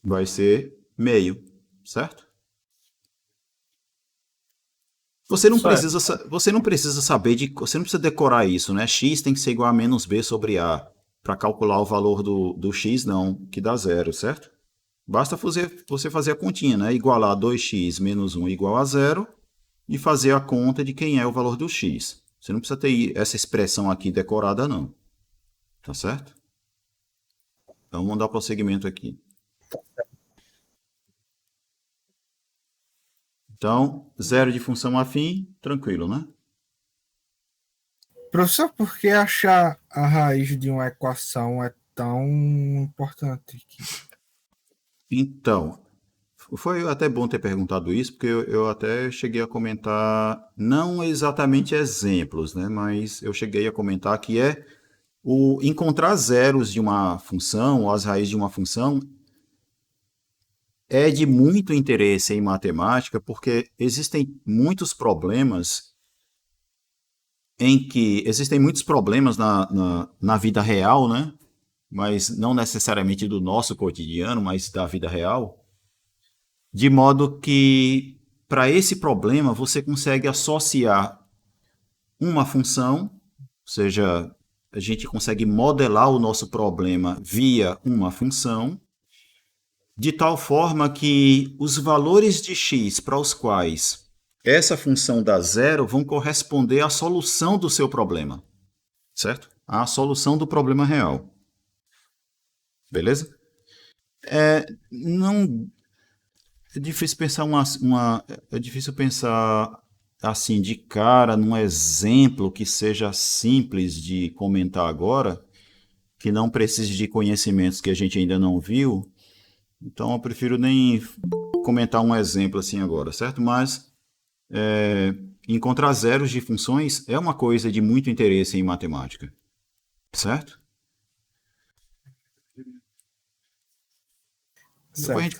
Vai ser meio, certo? Você não precisa saber você não precisa decorar isso, né? X tem que ser igual a menos b sobre a para calcular o valor do x, não, que dá zero, certo? Basta você fazer a continha, né? Igualar 2x menos 1 igual a zero e fazer a conta de quem é o valor do x. Você não precisa ter essa expressão aqui decorada, não. Tá certo? Então vamos dar prosseguimento aqui. Então, zero de função afim, tranquilo, né? Professor, por que achar a raiz de uma equação é tão importante? Então, foi até bom ter perguntado isso, porque eu até cheguei a comentar, não exatamente exemplos, né? Mas eu cheguei a comentar que o encontrar zeros de uma função, ou as raízes de uma função, é de muito interesse em matemática, porque existem muitos problemas na vida real, né? Mas não necessariamente do nosso cotidiano, mas da vida real, de modo que para esse problema você consegue associar uma função, ou seja, a gente consegue modelar o nosso problema via uma função, de tal forma que os valores de x para os quais essa função dá zero vão corresponder à solução do seu problema, certo? À solução do problema real. Beleza? Não é difícil pensar é difícil pensar assim de cara num exemplo que seja simples de comentar agora, que não precise de conhecimentos que a gente ainda não viu. Então eu prefiro nem comentar um exemplo assim agora, certo? Mas encontrar zeros de funções é uma coisa de muito interesse em matemática, certo? Depois a gente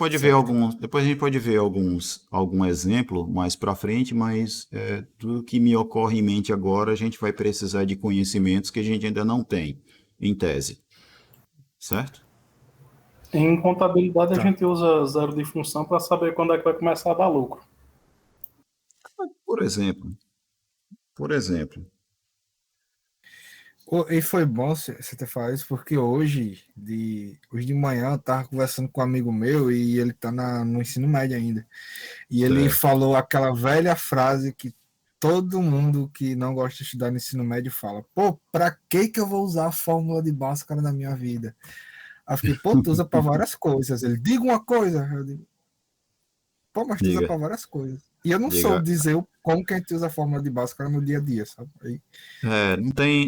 pode ver algum exemplo mais para frente, mas tudo que me ocorre em mente agora, a gente vai precisar de conhecimentos que a gente ainda não tem, em tese. Certo? Em contabilidade a gente usa zero de função para saber quando é que vai começar a dar lucro. Por exemplo. E foi bom você ter falado isso, porque hoje de manhã eu estava conversando com um amigo meu e ele está no ensino médio ainda. E ele falou aquela velha frase que todo mundo que não gosta de estudar no ensino médio fala: pô, pra que eu vou usar a fórmula de Bhaskara na minha vida? Aí eu fiquei, pô, tu usa para várias coisas. Ele, diga uma coisa. Eu digo, pô, mas tu usa para várias coisas. E eu não sou dizer como que a gente usa a fórmula de Bhaskara no dia a dia, sabe? Aí...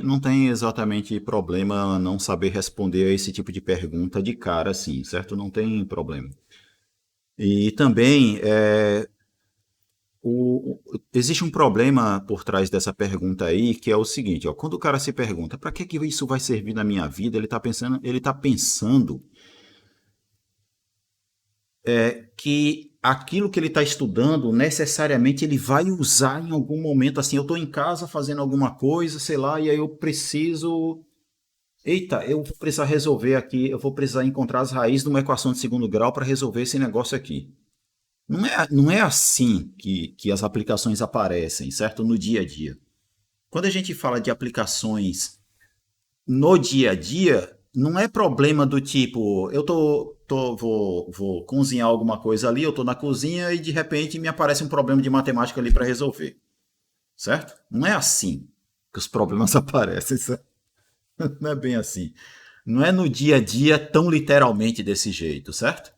não tem exatamente problema não saber responder a esse tipo de pergunta de cara assim, certo? Não tem problema. E também existe um problema por trás dessa pergunta aí, que é o seguinte, ó, quando o cara se pergunta, para que isso vai servir na minha vida, ele está pensando que aquilo que ele está estudando, necessariamente ele vai usar em algum momento, assim, eu estou em casa fazendo alguma coisa, sei lá, e aí eu preciso... Eita, eu vou precisar resolver aqui, eu vou precisar encontrar as raízes de uma equação de segundo grau para resolver esse negócio aqui. Não é assim que as aplicações aparecem, certo? No dia a dia. Quando a gente fala de aplicações no dia a dia, não é problema do tipo, eu vou cozinhar alguma coisa ali, eu estou na cozinha e de repente me aparece um problema de matemática ali para resolver. Certo? Não é assim que os problemas aparecem. Certo? Não é bem assim. Não é no dia a dia tão literalmente desse jeito, certo?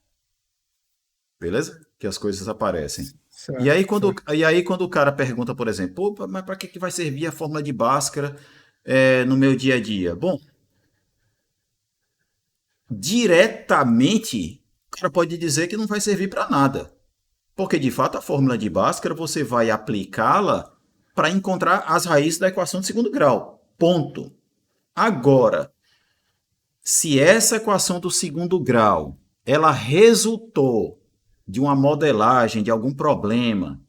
Beleza? Que as coisas aparecem. Certo, e aí quando o cara pergunta, por exemplo, pô, mas para que vai servir a fórmula de Bhaskara no meu dia a dia? Bom, diretamente, o cara pode dizer que não vai servir para nada. Porque, de fato, a fórmula de Bhaskara você vai aplicá-la para encontrar as raízes da equação de segundo grau. Ponto. Agora, se essa equação do segundo grau ela resultou de uma modelagem de algum problema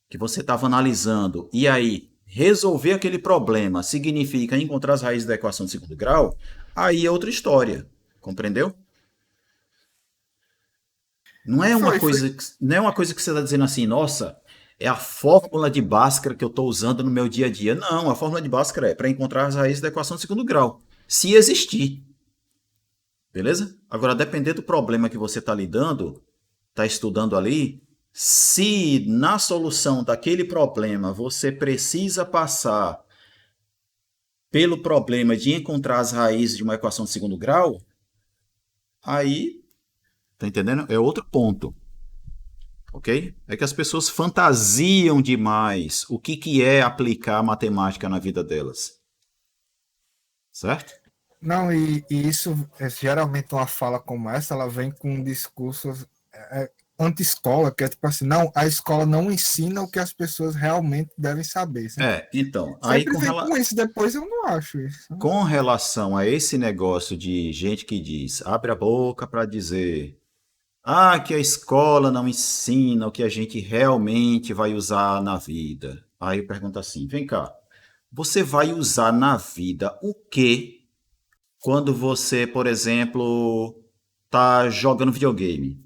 que você estava analisando, e aí resolver aquele problema significa encontrar as raízes da equação de segundo grau, aí é outra história. Compreendeu? Não é uma coisa que você está dizendo assim, nossa, é a fórmula de Bhaskara que eu estou usando no meu dia a dia. Não, a fórmula de Bhaskara é para encontrar as raízes da equação de segundo grau, se existir. Beleza? Agora, dependendo do problema que você está lidando, está estudando ali, se na solução daquele problema você precisa passar pelo problema de encontrar as raízes de uma equação de segundo grau, Aí, tá entendendo? É outro ponto, ok? É que as pessoas fantasiam demais o que é aplicar a matemática na vida delas, certo? Não, e isso, geralmente uma fala como essa, ela vem com um discurso anti-escola, que é tipo assim, não, a escola não ensina o que as pessoas realmente devem saber. Então, aí Sempre vem com isso, depois eu não acho isso. com relação a esse negócio de gente que diz, abre a boca para dizer, que a escola não ensina o que a gente realmente vai usar na vida. Aí eu pergunto assim, vem cá, você vai usar na vida o quê quando você, por exemplo, tá jogando videogame,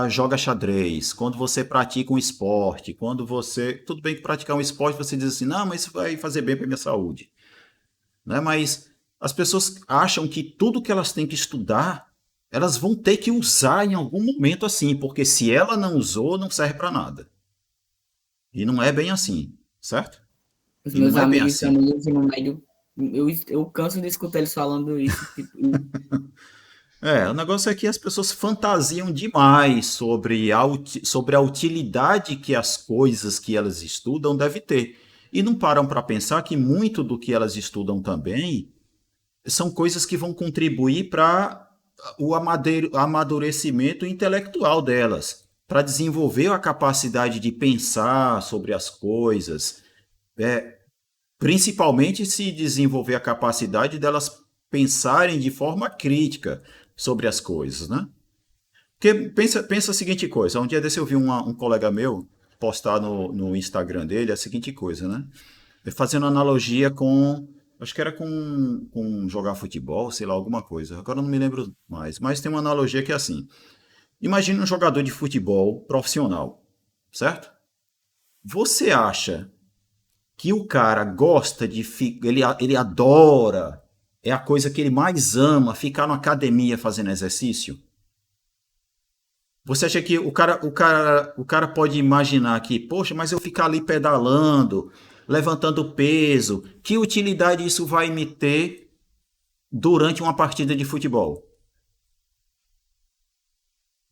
joga xadrez, quando você pratica um esporte, quando você, tudo bem que praticar um esporte você diz assim, não, mas isso vai fazer bem para minha saúde, né? Mas as pessoas acham que tudo que elas têm que estudar, elas vão ter que usar em algum momento assim, porque se ela não usou, não serve para nada. E não é bem assim, certo? Os E meus não é bem amigos assim. também do ensino médio, eu canso de escutar eles falando isso. Tipo, O negócio é que as pessoas fantasiam demais sobre a utilidade que as coisas que elas estudam devem ter. E não param para pensar que muito do que elas estudam também são coisas que vão contribuir para o amadurecimento intelectual delas, para desenvolver a capacidade de pensar sobre as coisas, principalmente se desenvolver a capacidade delas pensarem de forma crítica sobre as coisas, né? Porque pensa a seguinte coisa, um dia desse eu vi um colega meu postar no Instagram dele a seguinte coisa, né? Fazendo analogia com, acho que era com jogar futebol, sei lá, alguma coisa, agora eu não me lembro mais, mas tem uma analogia que é assim, imagine um jogador de futebol profissional, certo? Você acha que o cara gosta ele adora, é a coisa que ele mais ama, ficar na academia fazendo exercício? Você acha que o cara pode imaginar que, poxa, mas eu ficar ali pedalando, levantando peso, que utilidade isso vai me ter durante uma partida de futebol?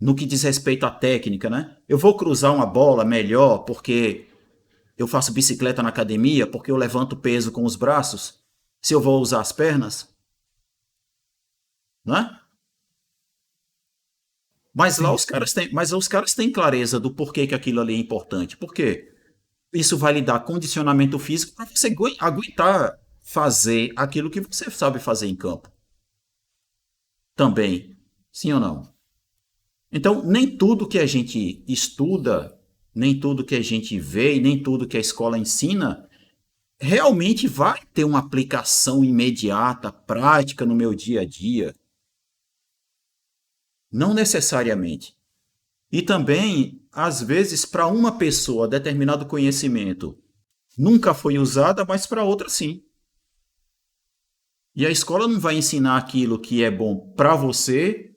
No que diz respeito à técnica, né? Eu vou cruzar uma bola melhor porque eu faço bicicleta na academia, porque eu levanto peso com os braços, se eu vou usar as pernas, né? Mas lá os caras têm clareza do porquê que aquilo ali é importante. Por quê? Isso vai lhe dar condicionamento físico para você aguentar fazer aquilo que você sabe fazer em campo. Também. Sim ou não? Então, nem tudo que a gente estuda, nem tudo que a gente vê e nem tudo que a escola ensina realmente vai ter uma aplicação imediata, prática no meu dia a dia. Não necessariamente. E também, às vezes, para uma pessoa, determinado conhecimento nunca foi usada, mas para outra sim. E a escola não vai ensinar aquilo que é bom para você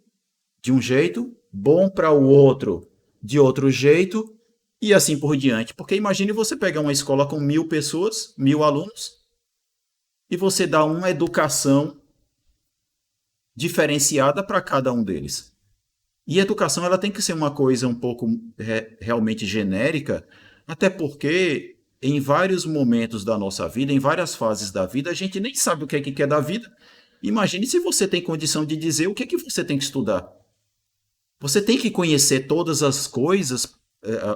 de um jeito, bom para o outro de outro jeito, e assim por diante. Porque imagine você pegar uma escola com 1.000 pessoas, 1.000 alunos, e você dá uma educação diferenciada para cada um deles. E a educação ela tem que ser uma coisa um pouco realmente genérica, até porque em vários momentos da nossa vida, em várias fases da vida, a gente nem sabe o que é que quer da vida. Imagine se você tem condição de dizer o que é que você tem que estudar. Você tem que conhecer todas as coisas,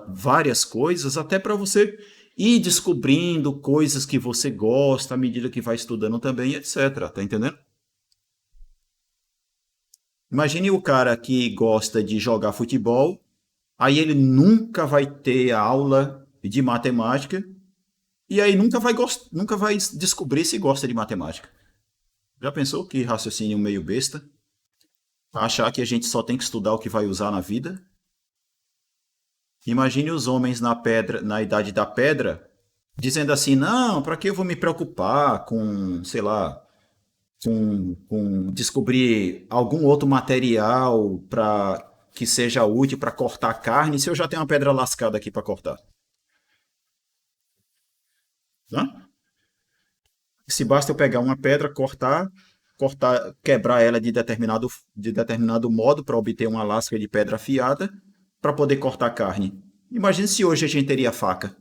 várias coisas, até para você ir descobrindo coisas que você gosta à medida que vai estudando também, etc. Tá entendendo? Imagine o cara que gosta de jogar futebol, aí ele nunca vai ter aula de matemática, e aí nunca vai descobrir se gosta de matemática. Já pensou que raciocínio meio besta? Achar que a gente só tem que estudar o que vai usar na vida? Imagine os homens na idade da pedra, dizendo assim, não, para que eu vou me preocupar com, sei lá, com descobrir algum outro material para que seja útil para cortar carne, se eu já tenho uma pedra lascada aqui para cortar. Tá? Se basta eu pegar uma pedra, cortar, quebrar ela de determinado modo para obter uma lasca de pedra afiada para poder cortar carne. Imagine se hoje a gente teria faca.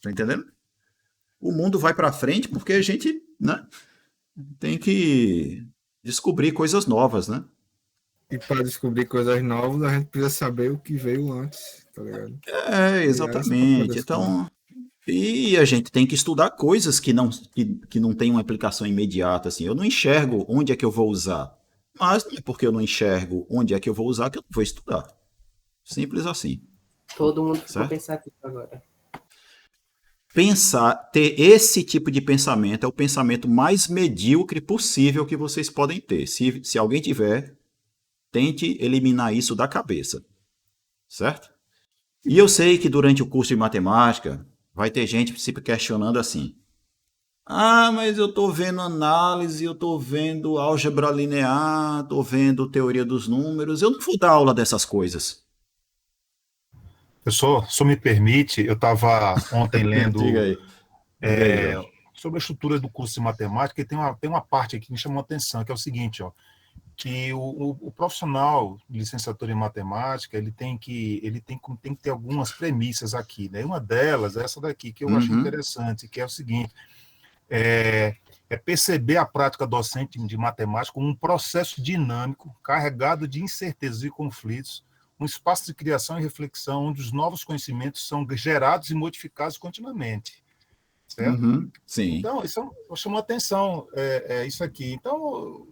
Tá entendendo? O mundo vai para frente porque a gente, né, tem que descobrir coisas novas, né? E para descobrir coisas novas, a gente precisa saber o que veio antes, tá ligado? Exatamente. Então, e a gente tem que estudar coisas que não têm uma aplicação imediata, assim. Eu não enxergo onde é que eu vou usar. Mas não é porque eu não enxergo onde é que eu vou usar que eu não vou estudar. Simples assim. Todo mundo ficou Certo? pensativo agora. Ter esse tipo de pensamento é o pensamento mais medíocre possível que vocês podem ter. Se alguém tiver, tente eliminar isso da cabeça. Certo? E eu sei que durante o curso de matemática vai ter gente se questionando assim. Ah, mas eu estou vendo análise, eu estou vendo álgebra linear, estou vendo teoria dos números, eu não vou dar aula dessas coisas. Professor, se me permite, eu estava ontem lendo Diga aí. Jorge. sobre a estrutura do curso de matemática, e tem uma parte aqui que me chamou a atenção, que é o seguinte, ó, que o profissional de licenciatura em matemática, ele tem que ter algumas premissas aqui, né? Uma delas é essa daqui, que eu acho interessante, que é o seguinte, é perceber a prática docente de matemática como um processo dinâmico, carregado de incertezas e conflitos, um espaço de criação e reflexão, onde os novos conhecimentos são gerados e modificados continuamente. Certo? Sim. Então, isso chamou a atenção, isso aqui. Então,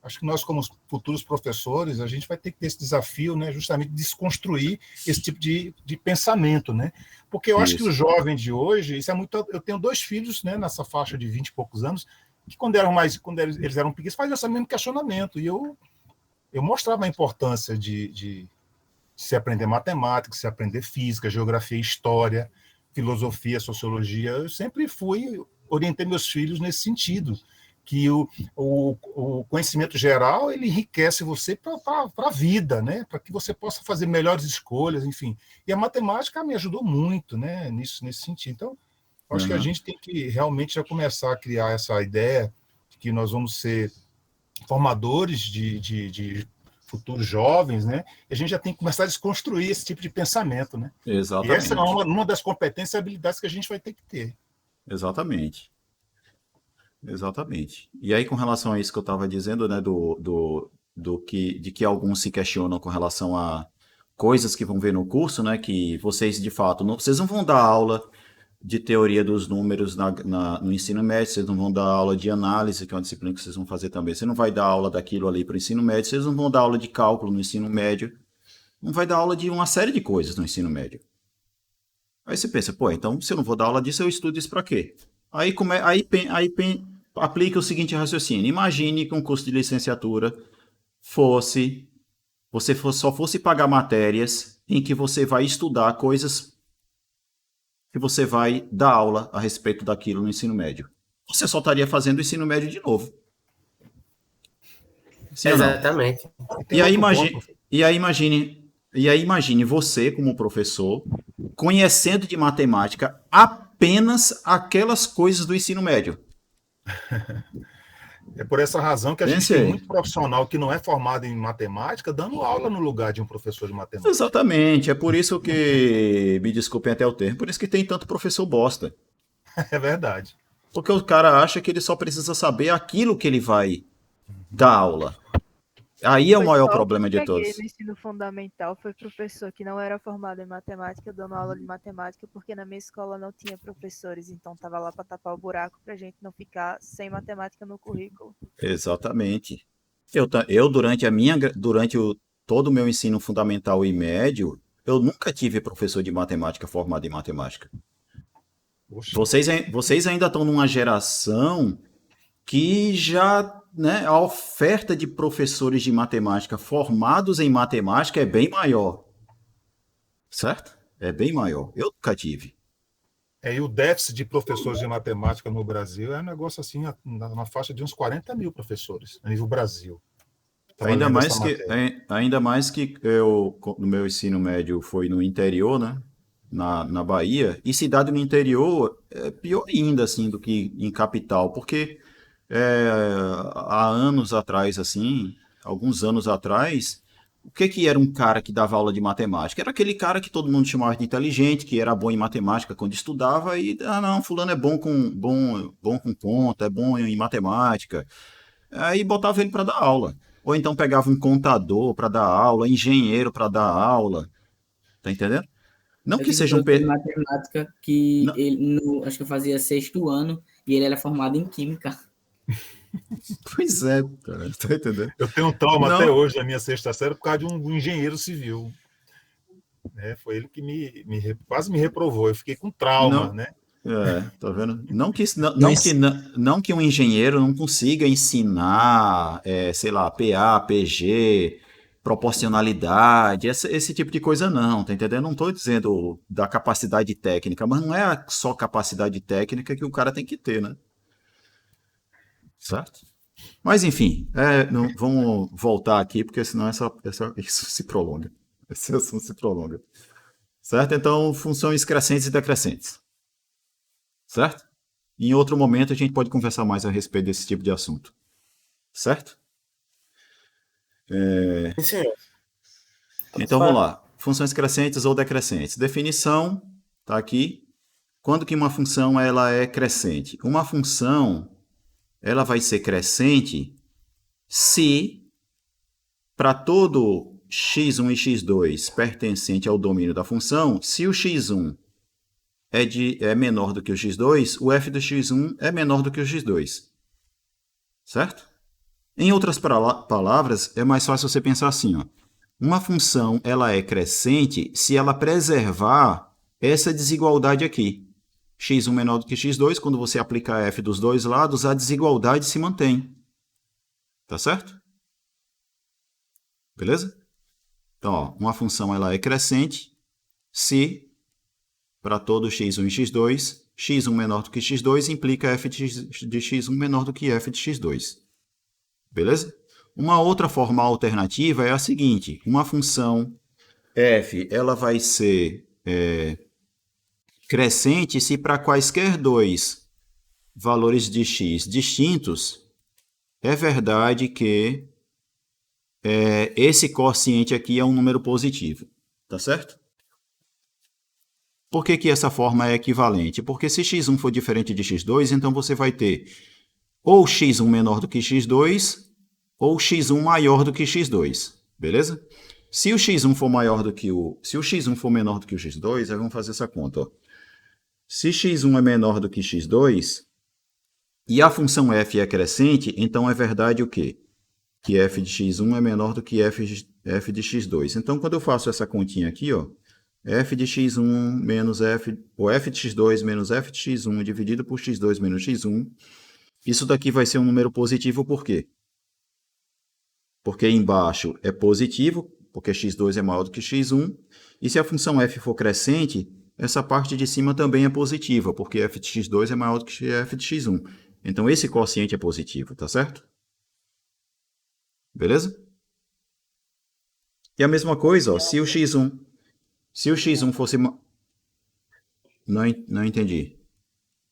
acho que nós, como futuros professores, a gente vai ter que ter esse desafio, né, justamente de desconstruir esse tipo de pensamento, né? Porque eu acho que o jovem de hoje, isso é muito. Eu tenho 2 filhos, né, nessa faixa de 20 e poucos anos, que quando eles eram pequenos, faziam esse mesmo questionamento. E eu mostrava a importância de se aprender matemática, se aprender física, geografia, história, filosofia, sociologia. Eu sempre orientei meus filhos nesse sentido, que o conhecimento geral, ele enriquece você para a vida, né? Para que você possa fazer melhores escolhas, enfim. E a matemática me ajudou muito, né? nesse sentido. Então, acho que a gente tem que realmente já começar a criar essa ideia de que nós vamos ser formadores de futuros jovens, né? E a gente já tem que começar a desconstruir esse tipo de pensamento, né? Exatamente. E essa é uma das competências e habilidades que a gente vai ter que ter. Exatamente. E aí, com relação a isso que eu estava dizendo, né, de que alguns se questionam com relação a coisas que vão ver no curso, né, que vocês, de fato, vocês não vão dar aula de teoria dos números no ensino médio, vocês não vão dar aula de análise, que é uma disciplina que vocês vão fazer também. Você não vai dar aula daquilo ali para o ensino médio, vocês não vão dar aula de cálculo no ensino médio, não vai dar aula de uma série de coisas no ensino médio. Aí você pensa, pô, então se eu não vou dar aula disso, eu estudo isso para quê? Aí aplica o seguinte raciocínio. Imagine que um curso de licenciatura só fosse pagar matérias em que você vai estudar coisas que você vai dar aula a respeito daquilo no ensino médio. Você só estaria fazendo o ensino médio de novo. Sim. Exatamente. E aí imagine você, como professor, conhecendo de matemática apenas aquelas coisas do ensino médio. É por essa razão que a gente tem muito profissional que não é formado em matemática dando aula no lugar de um professor de matemática. Exatamente, é por isso que, me desculpem até o termo, por isso que tem tanto professor bosta. É verdade. Porque o cara acha que ele só precisa saber aquilo que ele vai dar aula. Aí é o maior problema de todos. No ensino fundamental foi professor que não era formado em matemática dando aula de matemática, porque na minha escola não tinha professores, então tava lá para tapar o buraco pra gente não ficar sem matemática no currículo. Exatamente. Eu durante todo o meu ensino fundamental e médio, eu nunca tive professor de matemática formado em matemática. Vocês ainda estão numa geração que já, né, a oferta de professores de matemática formados em matemática é bem maior. Certo? É bem maior. Eu nunca tive. E o déficit de professores de matemática no Brasil é um negócio assim, na faixa de uns 40 mil professores, a nível Brasil. Ainda mais que no meu ensino médio foi no interior, né? Na Bahia, e cidade no interior é pior ainda assim do que em capital, porque é, há anos atrás, assim, alguns anos atrás, o que que era um cara que dava aula de matemática? Era aquele cara que todo mundo chamava de inteligente, que era bom em matemática quando estudava e, não, fulano é bom com conta, é bom em matemática. Aí botava ele para dar aula. Ou então pegava um contador para dar aula, engenheiro para dar aula, tá entendendo? Não Eu que tive um seja um professor de matemática que não, ele, acho que eu fazia sexto ano e ele era formado em química. pois é, cara, tá entendendo? Eu tenho um trauma até Não, hoje da minha sexta série por causa de um engenheiro civil. Né? Foi ele que quase me reprovou. Eu fiquei com trauma, não, né? tá vendo? Não que, Não, não que um engenheiro não consiga ensinar, sei lá, PA, PG, proporcionalidade, esse tipo de coisa não, tá entendendo? Não estou dizendo da capacidade técnica, mas não é só capacidade técnica que o cara tem que ter, né? Certo? Mas enfim, vamos voltar aqui, porque senão isso se prolonga. Esse assunto se prolonga. Certo? Então, funções crescentes e decrescentes. Certo? Em outro momento a gente pode conversar mais a respeito desse tipo de assunto. Certo? Sim, senhor. Então vamos lá. Funções crescentes ou decrescentes. Definição está aqui. Quando que uma função ela é crescente? Uma função ela vai ser crescente se para todo x1 e x2 pertencente ao domínio da função, se o x1 é menor do que o x2, o f do x1 é menor do que o x2. Certo? Em outras palavras, é mais fácil você pensar assim, ó. Uma função ela é crescente se ela preservar essa desigualdade aqui. x1 menor do que x2, quando você aplica f dos dois lados, a desigualdade se mantém. Tá certo? Beleza? Então, ó, uma função ela é crescente se, para todo x1 e x2, x1 menor do que x2 implica f de x1 menor do que f de x2. Beleza? Uma outra forma alternativa é a seguinte: uma função f ela vai ser crescente se para quaisquer dois valores de x distintos é verdade que esse quociente aqui é um número positivo. Tá certo? Por que essa forma é equivalente? Porque se x1 for diferente de x2, então você vai ter ou x1 menor do que x2 ou x1 maior do que x2, beleza? Se o x1 for menor do que o x2, aí vamos fazer essa conta, ó. Se x1 é menor do que x2 e a função f é crescente, então é verdade o quê? Que f de x1 é menor do que f de x2. Então, quando eu faço essa continha aqui, ó, f de x1 menos ou f de x2 menos f de x1 dividido por x2 menos x1, isso daqui vai ser um número positivo por quê? Porque embaixo é positivo, porque x2 é maior do que x1, e se a função f for crescente, essa parte de cima também é positiva, porque f de x2 é maior do que f de x1. Então, esse quociente é positivo, tá certo? Beleza? E a mesma coisa, ó, se o x1 fosse... Não entendi.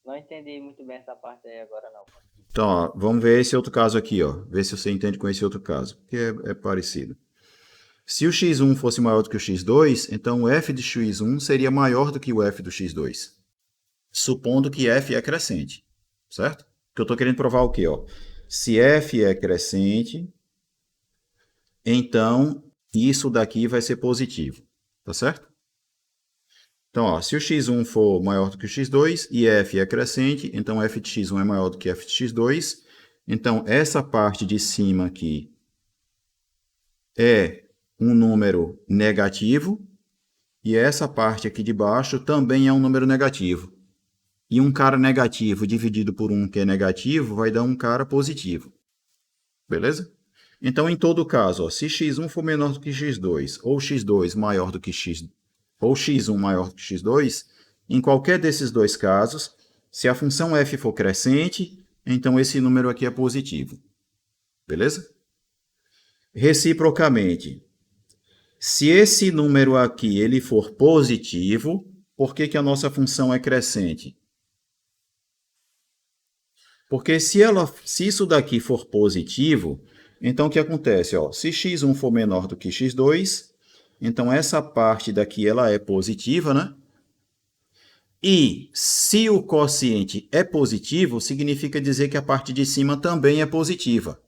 Não entendi muito bem essa parte aí agora, não. Então, ó, vamos ver esse outro caso aqui, ó. Ver se você entende com esse outro caso, que é parecido. Se o x1 fosse maior do que o x2, então o f de x1 seria maior do que o f do x2. Supondo que f é crescente, certo? Que eu estou querendo provar o quê? Ó? Se f é crescente, então isso daqui vai ser positivo, tá certo? Então, ó, se o x1 for maior do que o x2 e f é crescente, então f de x1 é maior do que f de x2. Então, essa parte de cima aqui é um número negativo e essa parte aqui de baixo também é um número negativo. E um cara negativo dividido por um que é negativo vai dar um cara positivo. Beleza? Então, em todo caso, ó, se x1 for menor do que x2 ou x2 maior do que ou x1 maior do que x2, em qualquer desses dois casos, se a função f for crescente, então esse número aqui é positivo. Beleza? Reciprocamente, se esse número aqui ele for positivo, por que a nossa função é crescente? Porque se isso daqui for positivo, então o que acontece? Ó, se x1 for menor do que x2, então essa parte daqui ela é positiva, né? E se o quociente é positivo, significa dizer que a parte de cima também é positiva.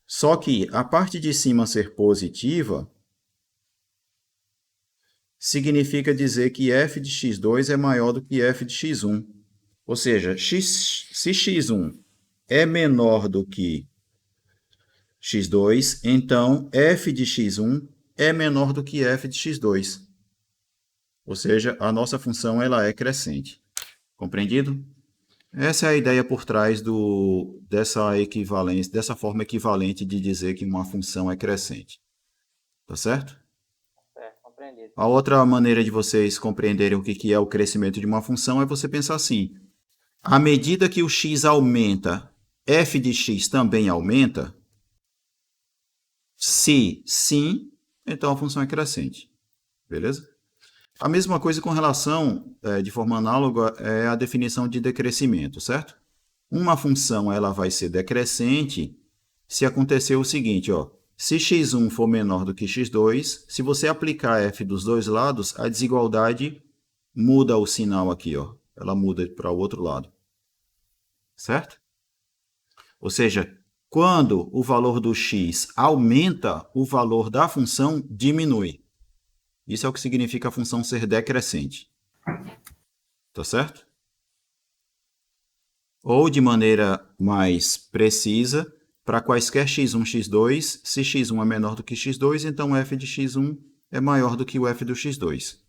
Só que a parte de cima ser positiva significa dizer que f de x2 é maior do que f de x1. Ou seja, se x1 é menor do que x2, então f de x1 é menor do que f de x2. Ou seja, a nossa função ela é crescente. Compreendido? Essa é a ideia por trás dessa equivalência, dessa forma equivalente de dizer que uma função é crescente. Tá certo? Compreendido. A outra maneira de vocês compreenderem o que é o crescimento de uma função é você pensar assim: à medida que o x aumenta, f de x também aumenta? Se sim, então a função é crescente. Beleza? A mesma coisa com relação, de forma análoga, é a definição de decrescimento, certo? Uma função ela vai ser decrescente se acontecer o seguinte, ó. Se x1 for menor do que x2, se você aplicar f dos dois lados, a desigualdade muda o sinal aqui, ó. Ela muda para o outro lado. Certo? Ou seja, quando o valor do x aumenta, o valor da função diminui. Isso é o que significa a função ser decrescente. Tá certo? Ou, de maneira mais precisa, para quaisquer x1, x2, se x1 é menor do que x2, então f de x1 é maior do que o f do x2.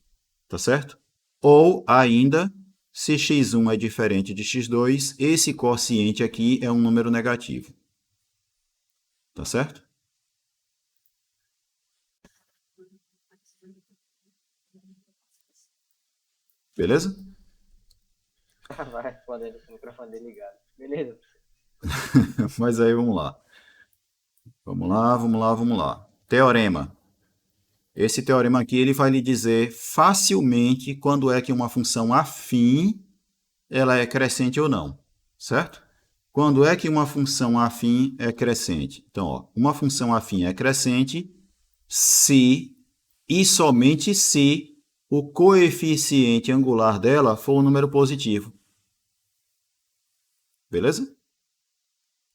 Tá certo? Ou, ainda, se x1 é diferente de x2, esse quociente aqui é um número negativo. Tá certo? Beleza? Vai respondendo com o microfone desligado. Beleza. Mas aí vamos lá. Vamos lá. Teorema. Esse teorema aqui ele vai lhe dizer facilmente quando é que uma função afim ela é crescente ou não, certo? Quando é que uma função afim é crescente? Então, ó, uma função afim é crescente se e somente se o coeficiente angular dela for um número positivo. Beleza?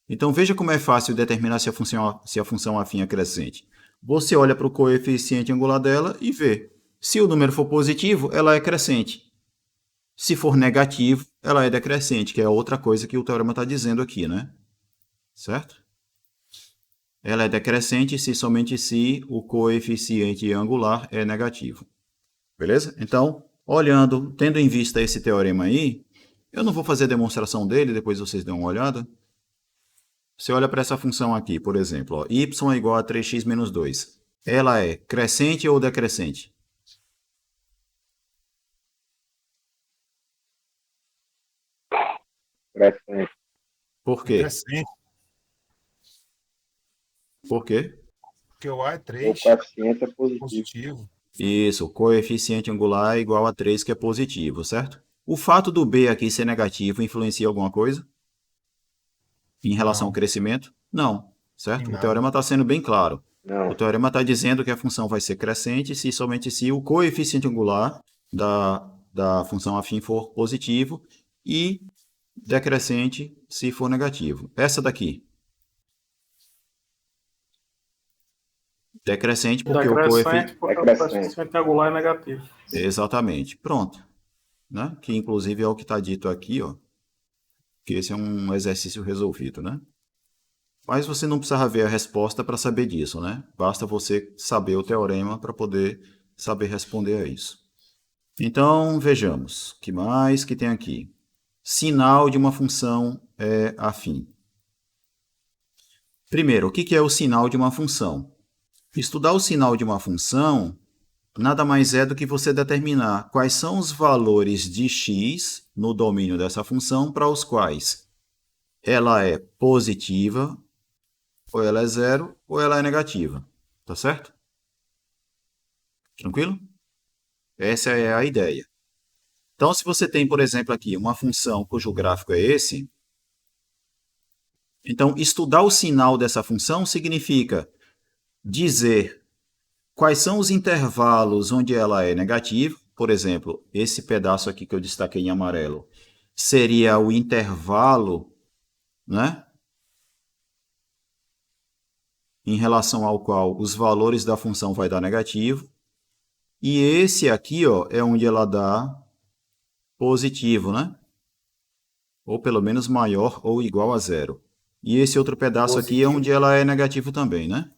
Então, veja como é fácil determinar se a função afim é crescente. Você olha para o coeficiente angular dela e vê. Se o número for positivo, ela é crescente. Se for negativo, ela é decrescente, que é outra coisa que o teorema está dizendo aqui, né? Certo? Ela é decrescente se somente se o coeficiente angular é negativo. Beleza? Então, tendo em vista esse teorema aí, eu não vou fazer demonstração dele, depois vocês dêem uma olhada. Você olha para essa função aqui, por exemplo, ó, y é igual a 3x menos 2. Ela é crescente ou decrescente? Crescente. Por quê? Crescente, Por quê? porque o A é O 3, coeficiente é positivo. positivo. Isso, o coeficiente angular é igual a 3, que é positivo, certo? O fato do b aqui ser negativo influencia alguma coisa? Em relação Não. ao crescimento? Não, certo? Em O nada. teorema está sendo bem claro. Não. O teorema está dizendo que a função vai ser crescente se somente se o coeficiente angular da função afim for positivo e decrescente se for negativo. Essa daqui. Decrescente porque o coeficiente... Decrescente porque o Decrescente. coeficiente angular é negativo. Exatamente. Pronto. Né? Que inclusive é o que está dito aqui, ó. Que esse é um exercício resolvido, né? Mas você não precisa ver a resposta para saber disso, né? Basta você saber o teorema para poder saber responder a isso. Então, vejamos. O que mais que tem aqui? Sinal de uma função é afim. Primeiro, o que é o sinal de uma função? Estudar o sinal de uma função nada mais é do que você determinar quais são os valores de x no domínio dessa função para os quais ela é positiva, ou ela é zero, ou ela é negativa. Tá certo? Tranquilo? Essa é a ideia. Então, se você tem, por exemplo, aqui uma função cujo gráfico é esse, Então, estudar o sinal dessa função significa dizer quais são os intervalos onde ela é negativa. Por exemplo, esse pedaço aqui que eu destaquei em amarelo seria o intervalo, né, em relação ao qual os valores da função vai dar negativo. E esse aqui, ó, é onde ela dá positivo, né? Ou pelo menos maior ou igual a zero. E esse outro pedaço aqui é onde ela é negativo também, né?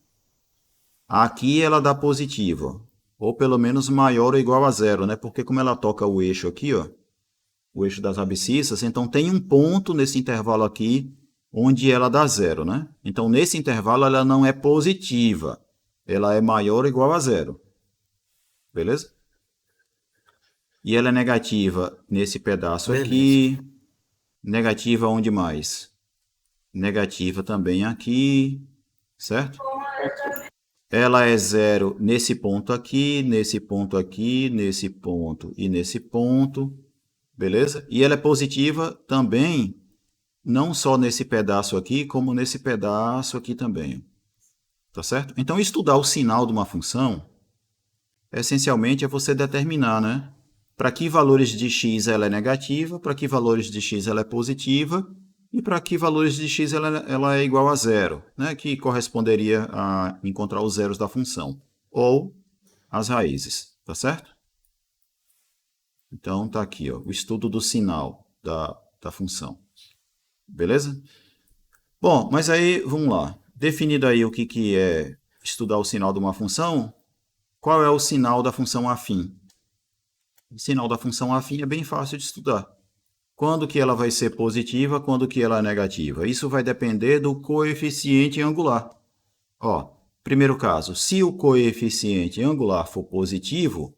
Aqui ela dá positivo, ou pelo menos maior ou igual a zero, né? Porque como ela toca o eixo aqui, ó, o eixo das abscissas, então tem um ponto nesse intervalo aqui onde ela dá zero, né? Então nesse intervalo ela não é positiva, ela é maior ou igual a zero. Beleza? E ela é negativa nesse pedaço aqui. Negativa onde mais? Negativa também aqui, certo? Ela é zero nesse ponto aqui, nesse ponto aqui, nesse ponto e nesse ponto, beleza? E ela é positiva também, não só nesse pedaço aqui, como nesse pedaço aqui também, tá certo? Então, estudar o sinal de uma função, essencialmente, é você determinar, né? Para que valores de x ela é negativa, para que valores de x ela é positiva, e para que valores de x ela é igual a zero, né? Que corresponderia a encontrar os zeros da função, ou as raízes, tá certo? Então, tá aqui, ó, o estudo do sinal da função. Beleza? Bom, mas aí, vamos lá. Definido aí o que é estudar o sinal de uma função, qual é o sinal da função afim? O sinal da função afim é bem fácil de estudar. Quando que ela vai ser positiva, quando que ela é negativa? Isso vai depender do coeficiente angular. Ó, primeiro caso, se o coeficiente angular for positivo,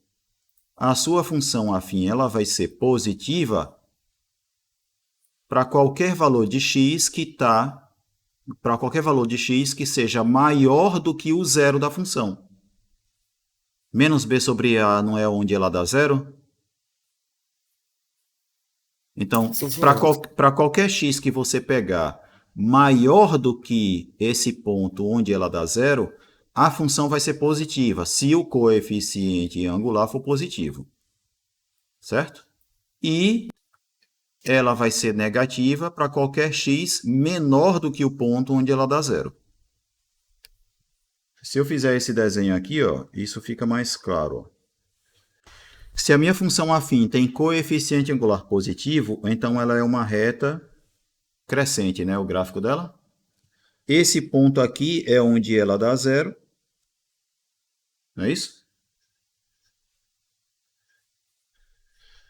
a sua função afim ela vai ser positiva para qualquer valor de x para qualquer valor de x que seja maior do que o zero da função. Menos b sobre a não é onde ela dá zero? Então, para qualquer x que você pegar maior do que esse ponto onde ela dá zero, a função vai ser positiva, se o coeficiente angular for positivo. Certo? E ela vai ser negativa para qualquer x menor do que o ponto onde ela dá zero. Se eu fizer esse desenho aqui, ó, isso fica mais claro. Ó. Se a minha função afim tem coeficiente angular positivo, então ela é uma reta crescente, né? O gráfico dela. Esse ponto aqui é onde ela dá zero. Não é isso?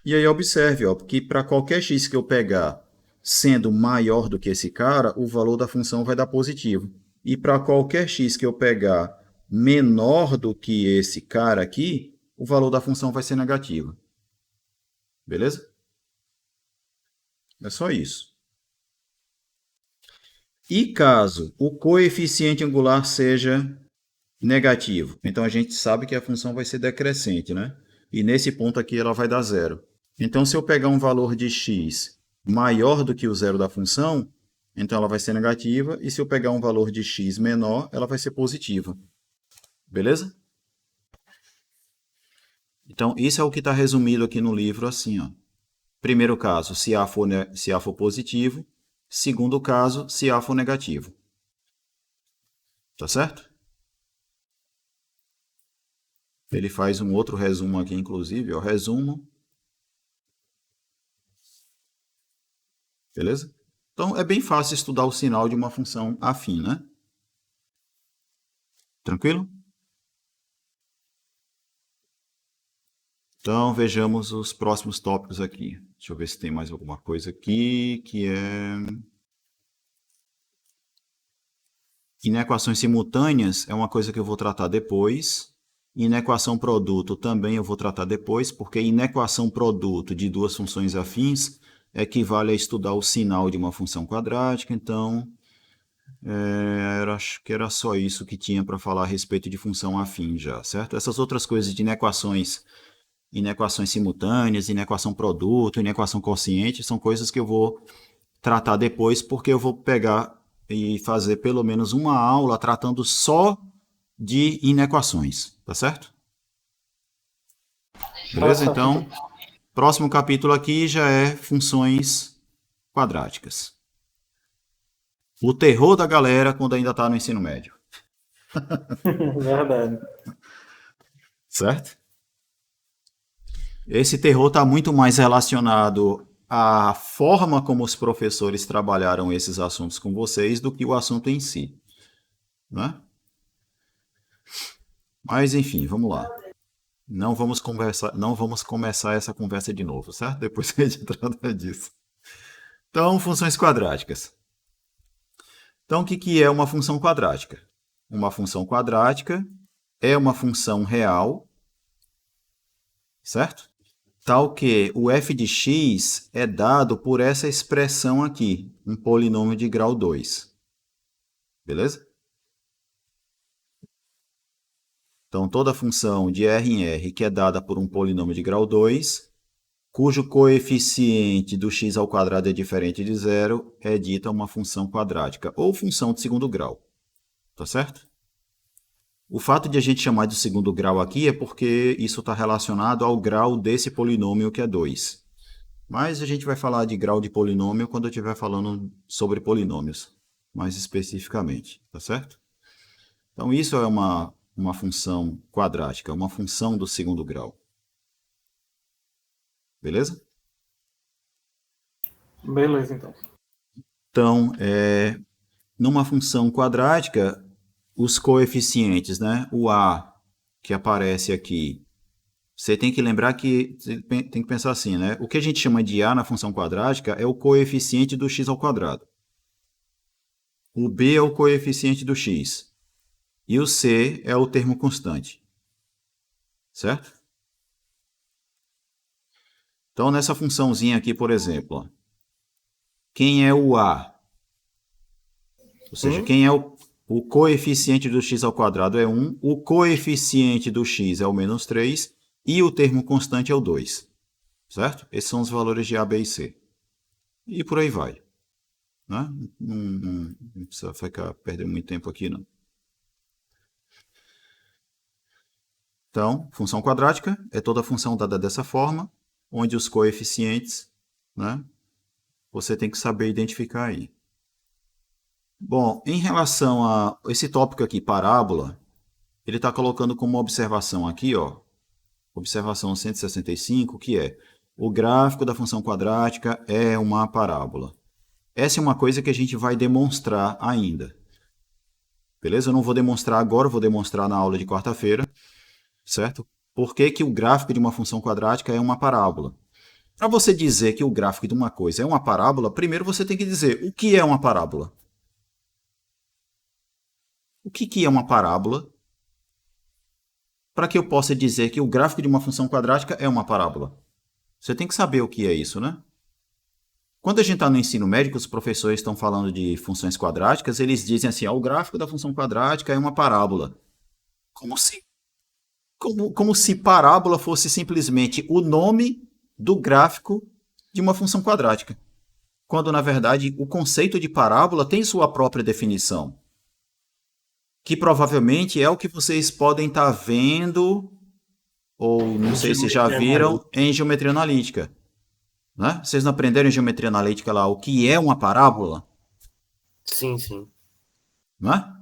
E aí observe, ó, que para qualquer x que eu pegar sendo maior do que esse cara, o valor da função vai dar positivo. E para qualquer x que eu pegar menor do que esse cara aqui, o valor da função vai ser negativo. Beleza? É só isso. E caso o coeficiente angular seja negativo, então a gente sabe que a função vai ser decrescente, né? E nesse ponto aqui ela vai dar zero. Então, se eu pegar um valor de x maior do que o zero da função, então ela vai ser negativa. E se eu pegar um valor de x menor, ela vai ser positiva. Beleza? Então, isso é o que está resumido aqui no livro assim, ó. Primeiro caso, se A for positivo. Segundo caso, se A for negativo. Tá certo? Ele faz um outro resumo aqui, inclusive, ó, resumo. Beleza? Então, é bem fácil estudar o sinal de uma função afim, né? Tranquilo? Então, vejamos os próximos tópicos aqui. Deixa eu ver se tem mais alguma coisa aqui, que é... Inequações simultâneas é uma coisa que eu vou tratar depois. Inequação produto também eu vou tratar depois, porque inequação produto de duas funções afins equivale a estudar o sinal de uma função quadrática. Então, acho que era só isso que tinha para falar a respeito de função afim já, certo? Essas outras coisas de inequações simultâneas, inequação produto, inequação quociente, são coisas que eu vou tratar depois, porque eu vou pegar e fazer pelo menos uma aula tratando só de inequações, tá certo? Beleza? Então, próximo capítulo aqui já é funções quadráticas. O terror da galera quando ainda está no ensino médio. Verdade. Certo? Esse terror está muito mais relacionado à forma como os professores trabalharam esses assuntos com vocês do que o assunto em si. Né? Mas, enfim, vamos lá. Não vamos começar essa conversa de novo, certo? Depois a gente trata disso. Então, funções quadráticas. Então, o que é uma função quadrática? Uma função quadrática é uma função real, certo? Tal que o f de x é dado por essa expressão aqui, um polinômio de grau 2. Beleza? Então, toda função de R em R que é dada por um polinômio de grau 2, cujo coeficiente do x ao quadrado é diferente de zero, é dita uma função quadrática, ou função de segundo grau. Tá certo? O fato de a gente chamar de segundo grau aqui é porque isso está relacionado ao grau desse polinômio que é 2. Mas a gente vai falar de grau de polinômio quando eu estiver falando sobre polinômios, mais especificamente, tá certo? Então isso é uma função quadrática, uma função do segundo grau. Beleza? Beleza, então. Então, numa função quadrática, os coeficientes, né? O a que aparece aqui, você tem que lembrar que você tem que pensar assim, né? O que a gente chama de a na função quadrática é o coeficiente do x ao quadrado. O b é o coeficiente do x. E o c é o termo constante. Certo? Então, nessa funçãozinha aqui, por exemplo, ó, quem é o a? Ou seja, quem é o coeficiente do x ao quadrado é 1, o coeficiente do x é o menos 3 e o termo constante é o 2. Certo? Esses são os valores de a, b e c. E por aí vai. Né? Não precisa perder muito tempo aqui, não. Então, função quadrática é toda função dada dessa forma, onde os coeficientes, né, você tem que saber identificar aí. Bom, em relação a esse tópico aqui, parábola, ele está colocando como observação aqui, ó, observação 165, que é o gráfico da função quadrática é uma parábola. Essa é uma coisa que a gente vai demonstrar ainda. Beleza? Eu não vou demonstrar agora, eu vou demonstrar na aula de quarta-feira, certo? Por que que o gráfico de uma função quadrática é uma parábola? Para você dizer que o gráfico de uma coisa é uma parábola, primeiro você tem que dizer o que é uma parábola. O que é uma parábola? Para que eu possa dizer que o gráfico de uma função quadrática é uma parábola. Você tem que saber o que é isso, né? Quando a gente está no ensino médio, os professores estão falando de funções quadráticas, eles dizem assim, o gráfico da função quadrática é uma parábola. Como se parábola fosse simplesmente o nome do gráfico de uma função quadrática. Quando, na verdade, o conceito de parábola tem sua própria definição. Que provavelmente é o que vocês podem estar vendo, ou não sei se já viram, em geometria analítica. Né? Vocês não aprenderam em geometria analítica lá o que é uma parábola? Sim, sim. Né?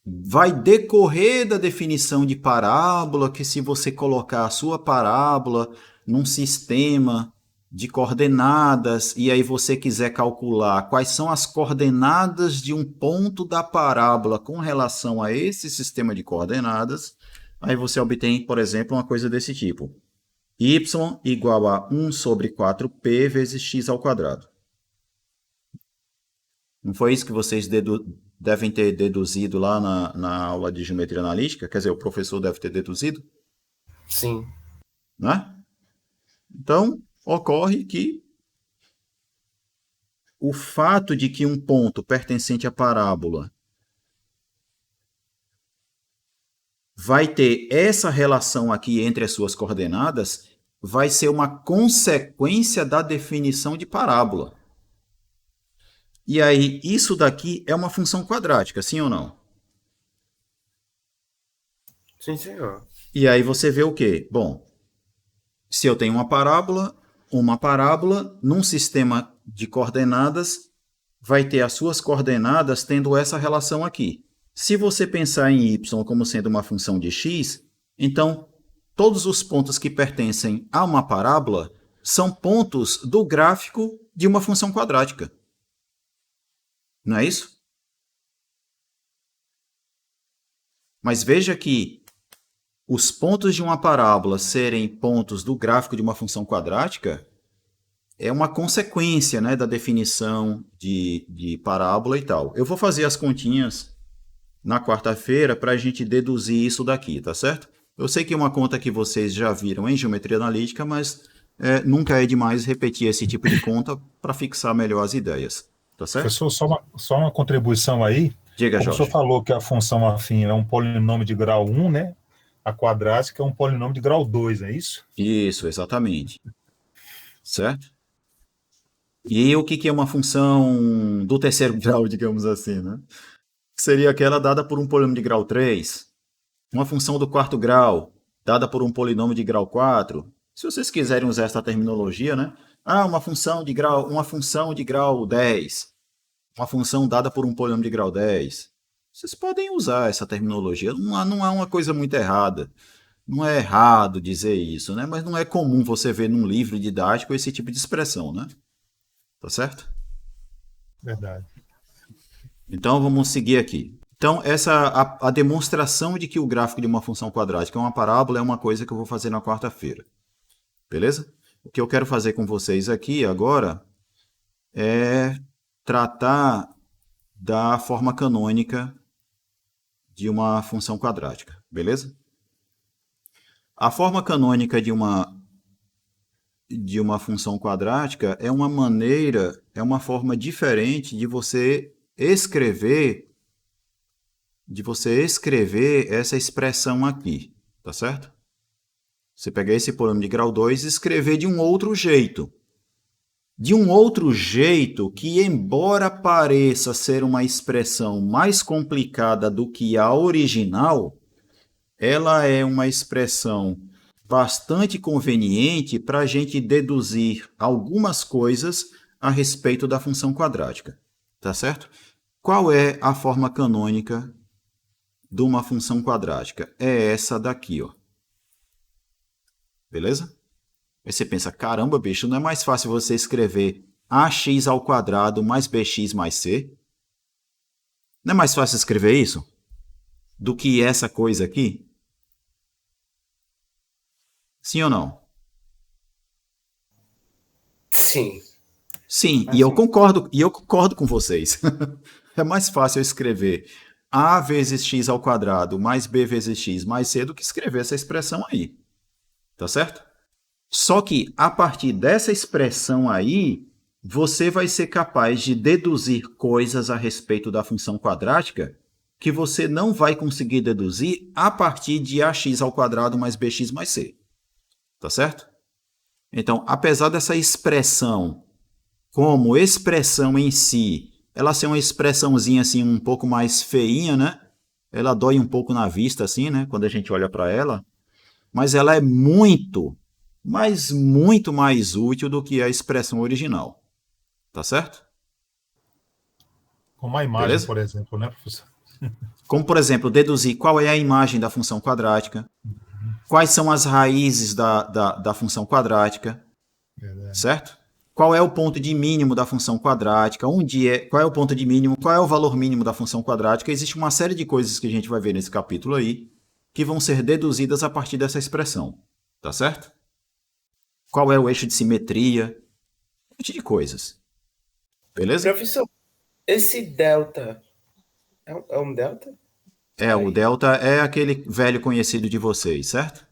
Vai decorrer da definição de parábola, que se você colocar a sua parábola num sistema de coordenadas, e aí você quiser calcular quais são as coordenadas de um ponto da parábola com relação a esse sistema de coordenadas, aí você obtém, por exemplo, uma coisa desse tipo. Y igual a 1 sobre 4p vezes x ao quadrado. Não foi isso que vocês devem ter deduzido lá na aula de geometria analítica? Quer dizer, o professor deve ter deduzido? Sim. Né? Então, ocorre que o fato de que um ponto pertencente à parábola vai ter essa relação aqui entre as suas coordenadas vai ser uma consequência da definição de parábola. E aí, isso daqui é uma função quadrática, sim ou não? Sim, senhor. E aí você vê o quê? Bom, se eu tenho uma parábola num sistema de coordenadas vai ter as suas coordenadas tendo essa relação aqui. Se você pensar em y como sendo uma função de x, então todos os pontos que pertencem a uma parábola são pontos do gráfico de uma função quadrática. Não é isso? Mas veja que os pontos de uma parábola serem pontos do gráfico de uma função quadrática é uma consequência, né, da definição de parábola e tal. Eu vou fazer as continhas na quarta-feira para a gente deduzir isso daqui, tá certo? Eu sei que é uma conta que vocês já viram em geometria analítica, mas nunca é demais repetir esse tipo de conta para fixar melhor as ideias, tá certo? Professor, só uma contribuição aí. Diga, Como o Jorge. senhor falou que a função afim é um polinômio de grau 1, né? A quadrática é um polinômio de grau 2, é isso? Isso, exatamente. Certo? E o que é uma função do terceiro grau, digamos assim, né? Seria aquela dada por um polinômio de grau 3. Uma função do quarto grau, dada por um polinômio de grau 4. Se vocês quiserem usar essa terminologia, né? Uma função de grau 10. Uma função dada por um polinômio de grau 10. Vocês podem usar essa terminologia. Não há uma coisa muito errada. Não é errado dizer isso, né? Mas não é comum você ver num livro didático esse tipo de expressão, né? Tá certo? Verdade. Então, vamos seguir aqui. Então, a demonstração de que o gráfico de uma função quadrática é uma parábola é uma coisa que eu vou fazer na quarta-feira. Beleza? O que eu quero fazer com vocês aqui agora é tratar da forma canônica de uma função quadrática. Beleza? A forma canônica de uma função quadrática é uma forma diferente de você escrever essa expressão aqui, tá certo? Você pegar esse polinômio de grau 2 e escrever de um outro jeito. De um outro jeito que, embora pareça ser uma expressão mais complicada do que a original, ela é uma expressão bastante conveniente para a gente deduzir algumas coisas a respeito da função quadrática, tá certo? Qual é a forma canônica de uma função quadrática? É essa daqui, ó. Beleza? Aí você pensa, caramba, bicho, não é mais fácil você escrever ax ao quadrado mais bx mais c? Não é mais fácil escrever isso do que essa coisa aqui? Sim ou não? Sim. Sim, e eu concordo com vocês. É mais fácil eu escrever a vezes x ao quadrado mais b vezes x mais c do que escrever essa expressão aí. Tá certo? Só que a partir dessa expressão aí, você vai ser capaz de deduzir coisas a respeito da função quadrática que você não vai conseguir deduzir a partir de ax ao quadrado mais bx mais c. Tá certo? Então, apesar dessa expressão, como expressão em si, ela ser uma expressãozinha assim um pouco mais feinha, né? Ela dói um pouco na vista assim, né? Quando a gente olha para ela, mas ela é muito, mas muito mais útil do que a expressão original. Tá certo? Como a imagem, beleza? Por exemplo, né, professor? Como, por exemplo, deduzir qual é a imagem da função quadrática, quais são as raízes da função quadrática, certo? Qual é o ponto de mínimo da função quadrática, qual é o ponto de mínimo, qual é o valor mínimo da função quadrática. Existe uma série de coisas que a gente vai ver nesse capítulo aí, que vão ser deduzidas a partir dessa expressão, tá certo? Qual é o eixo de simetria, um monte de coisas. Beleza? Professor, esse delta é um delta? O delta é aquele velho conhecido de vocês, certo?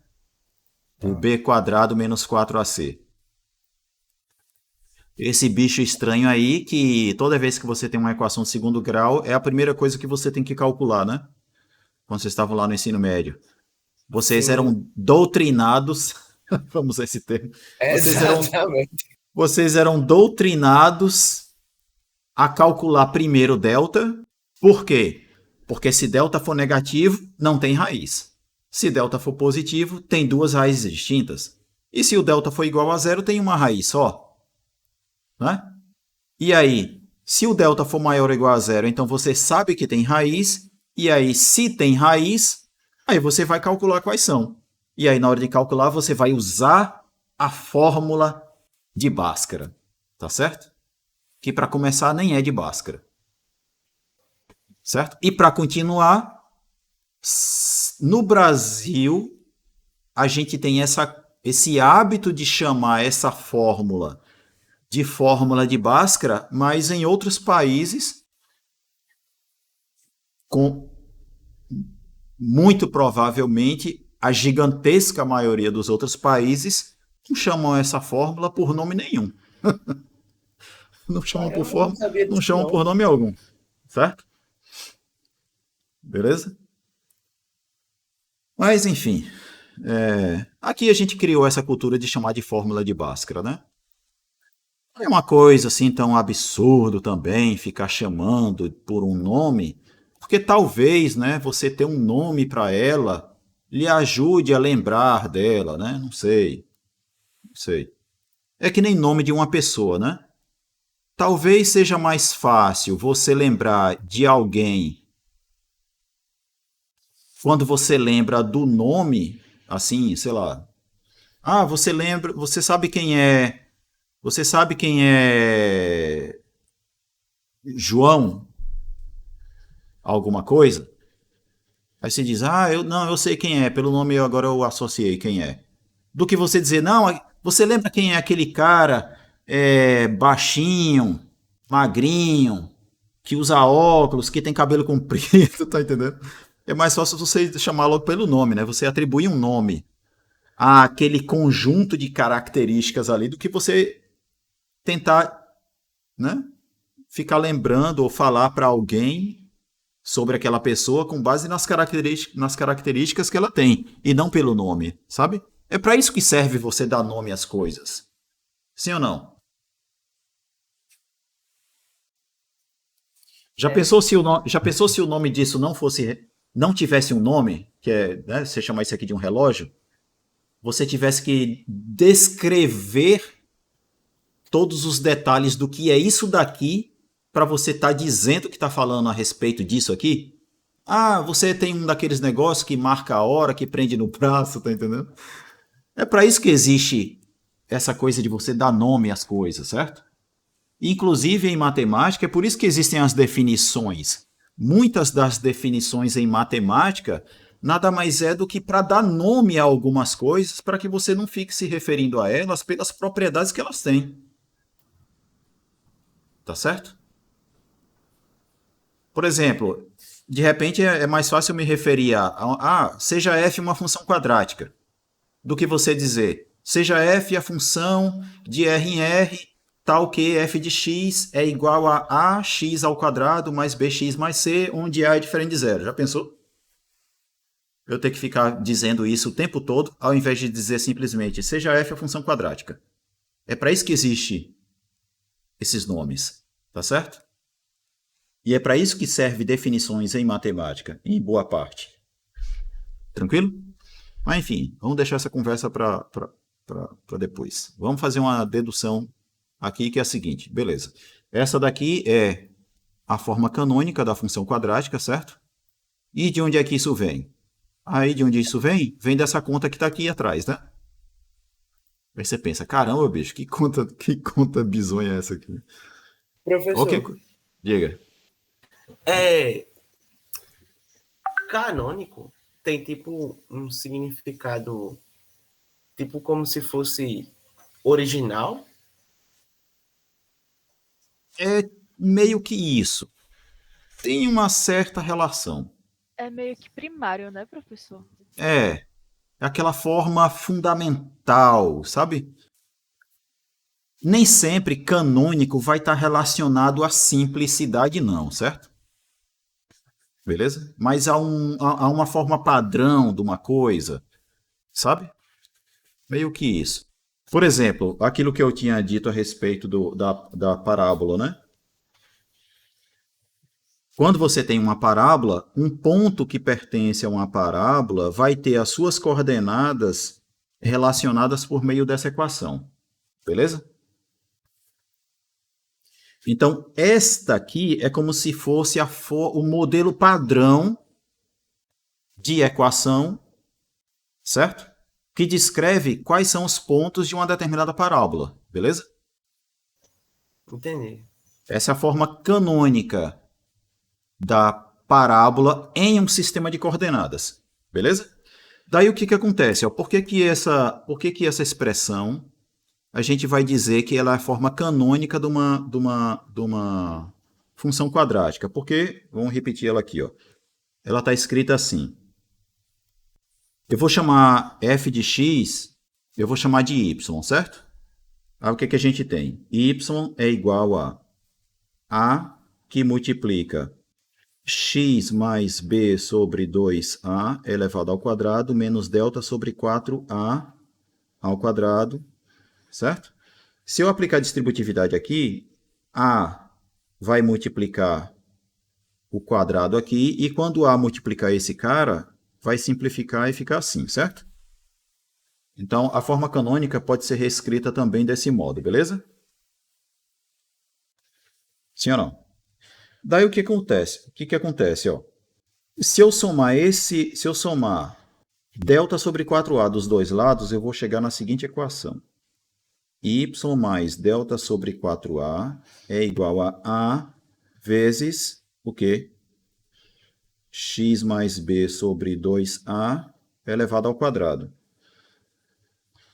O b quadrado menos 4ac. Esse bicho estranho aí que toda vez que você tem uma equação de segundo grau é a primeira coisa que você tem que calcular, né? Quando vocês estavam lá no ensino médio. Vocês eram doutrinados, vamos usar esse termo. Exatamente. Vocês eram doutrinados a calcular primeiro delta. Por quê? Porque se delta for negativo, não tem raiz. Se delta for positivo, tem duas raízes distintas. E se o delta for igual a zero, tem uma raiz só. Né? E aí, se o delta for maior ou igual a zero, então você sabe que tem raiz. E aí, se tem raiz, aí você vai calcular quais são. E aí, na hora de calcular, você vai usar a fórmula de Bhaskara. Tá certo? Que para começar nem é de Bhaskara. Certo? E para continuar, no Brasil, a gente tem esse hábito de chamar essa fórmula de Bhaskara, mas em outros países, muito provavelmente, a gigantesca maioria dos outros países não chamam essa fórmula por nome nenhum. Não chamam por fórmula, não chamam por nome algum. Certo? Beleza? Mas, enfim, aqui a gente criou essa cultura de chamar de fórmula de Bhaskara, né? Não é uma coisa assim tão absurdo também ficar chamando por um nome, porque talvez, né, você ter um nome para ela lhe ajude a lembrar dela, né? Não sei. É que nem nome de uma pessoa, né? Talvez seja mais fácil você lembrar de alguém quando você lembra do nome, assim, sei lá. Ah, você sabe quem é João alguma coisa? Aí você diz, eu sei quem é, pelo nome agora eu associei quem é. Do que você dizer, não, você lembra quem é aquele cara baixinho, magrinho, que usa óculos, que tem cabelo comprido, tá entendendo? É mais fácil você chamar logo pelo nome, né? Você atribui um nome àquele conjunto de características ali do que você tentar, né, ficar lembrando ou falar para alguém sobre aquela pessoa com base nas características que ela tem e não pelo nome, sabe? É para isso que serve você dar nome às coisas. Sim ou não? Já pensou se o nome disso não tivesse um nome, que é, né, você chamar isso aqui de um relógio, você tivesse que descrever todos os detalhes do que é isso daqui para você estar dizendo que está falando a respeito disso aqui? Ah, você tem um daqueles negócios que marca a hora, que prende no braço, tá entendendo? É para isso que existe essa coisa de você dar nome às coisas, certo? Inclusive em matemática, é por isso que existem as definições. Muitas das definições em matemática nada mais é do que para dar nome a algumas coisas para que você não fique se referindo a elas pelas propriedades que elas têm. Tá certo? Por exemplo, de repente é mais fácil me referir seja f uma função quadrática, do que você dizer, seja f a função de r em r, tal que f de x é igual a ax ao quadrado mais bx mais c, onde a é diferente de zero. Já pensou? Eu ter que ficar dizendo isso o tempo todo, ao invés de dizer simplesmente, seja f a função quadrática. É para isso que existe esses nomes, tá certo? E é para isso que serve definições em matemática, em boa parte. Tranquilo? Mas enfim, vamos deixar essa conversa para depois. Vamos fazer uma dedução aqui que é a seguinte, beleza. Essa daqui é a forma canônica da função quadrática, certo? E de onde é que isso vem? Aí de onde isso vem? Vem dessa conta que está aqui atrás, né? Aí você pensa, caramba, bicho, que conta bizonha é essa aqui? Professor, Diga. Canônico tem tipo um significado, tipo como se fosse original? É meio que isso. Tem uma certa relação. É meio que primário, né, professor? É aquela forma fundamental, sabe? Nem sempre canônico vai estar relacionado à simplicidade, não, certo? Beleza? Mas há uma forma padrão de uma coisa, sabe? Meio que isso. Por exemplo, aquilo que eu tinha dito a respeito da parábola, né? Quando você tem uma parábola, um ponto que pertence a uma parábola vai ter as suas coordenadas relacionadas por meio dessa equação. Beleza? Então, esta aqui é como se fosse o modelo padrão de equação, certo? Que descreve quais são os pontos de uma determinada parábola. Beleza? Entendi. Essa é a forma canônica da parábola em um sistema de coordenadas. Beleza? Daí o que acontece? Por que essa expressão a gente vai dizer que ela é a forma canônica de uma função quadrática? Porque, vamos repetir ela aqui, ó. Ela está escrita assim. Eu vou chamar f de x, eu vou chamar de y, certo? Aí o que a gente tem? Y é igual a que multiplica x mais b sobre 2a elevado ao quadrado menos delta sobre 4a ao quadrado, certo? Se eu aplicar distributividade aqui, a vai multiplicar o quadrado aqui, e quando a multiplicar esse cara, vai simplificar e ficar assim, certo? Então, a forma canônica pode ser reescrita também desse modo, beleza? Sim ou não? Daí o que acontece? O que acontece, ó? Se eu somar delta sobre 4a dos dois lados, eu vou chegar na seguinte equação. Y mais delta sobre 4a é igual a vezes o quê? X mais b sobre 2a elevado ao quadrado.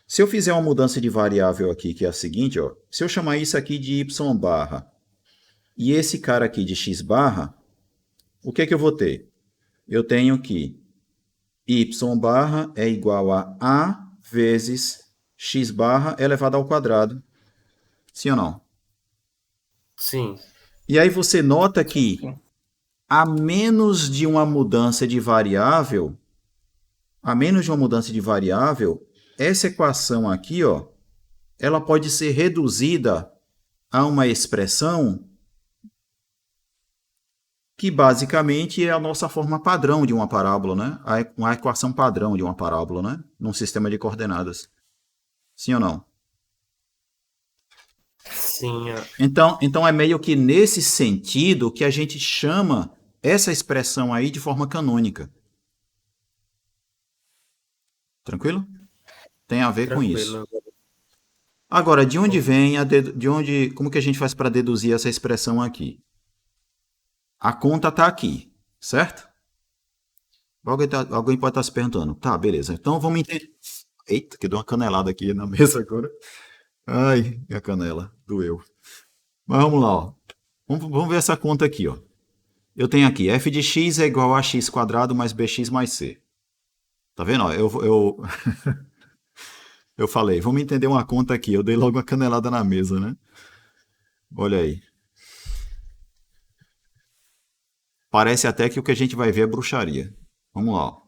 Se eu fizer uma mudança de variável aqui, que é a seguinte, ó, se eu chamar isso aqui de y barra e esse cara aqui de x barra, o que eu vou ter? Eu tenho que y barra é igual a vezes x barra elevado ao quadrado. Sim ou não? Sim. E aí você nota que, a menos de uma mudança de variável, essa equação aqui, ó, ela pode ser reduzida a uma expressão que basicamente é a nossa forma padrão de uma parábola, né? Uma equação padrão de uma parábola, né? Num sistema de coordenadas. Sim ou não? Sim. Então é meio que nesse sentido que a gente chama essa expressão aí de forma canônica. Tranquilo? Tem a ver com isso. Agora, de onde vem como que a gente faz para deduzir essa expressão aqui? A conta está aqui, certo? Alguém pode estar se perguntando. Tá, beleza. Então vamos entender. Eita, que deu uma canelada aqui na mesa agora. Ai, minha canela, doeu. Mas vamos lá, ó. Vamos ver essa conta aqui, ó. Eu tenho aqui, f de x é igual a x quadrado mais bx mais c. Tá vendo? Ó, eu falei, vamos entender uma conta aqui. Eu dei logo uma canelada na mesa, né? Olha aí. Parece até que o que a gente vai ver é bruxaria. Vamos lá, ó.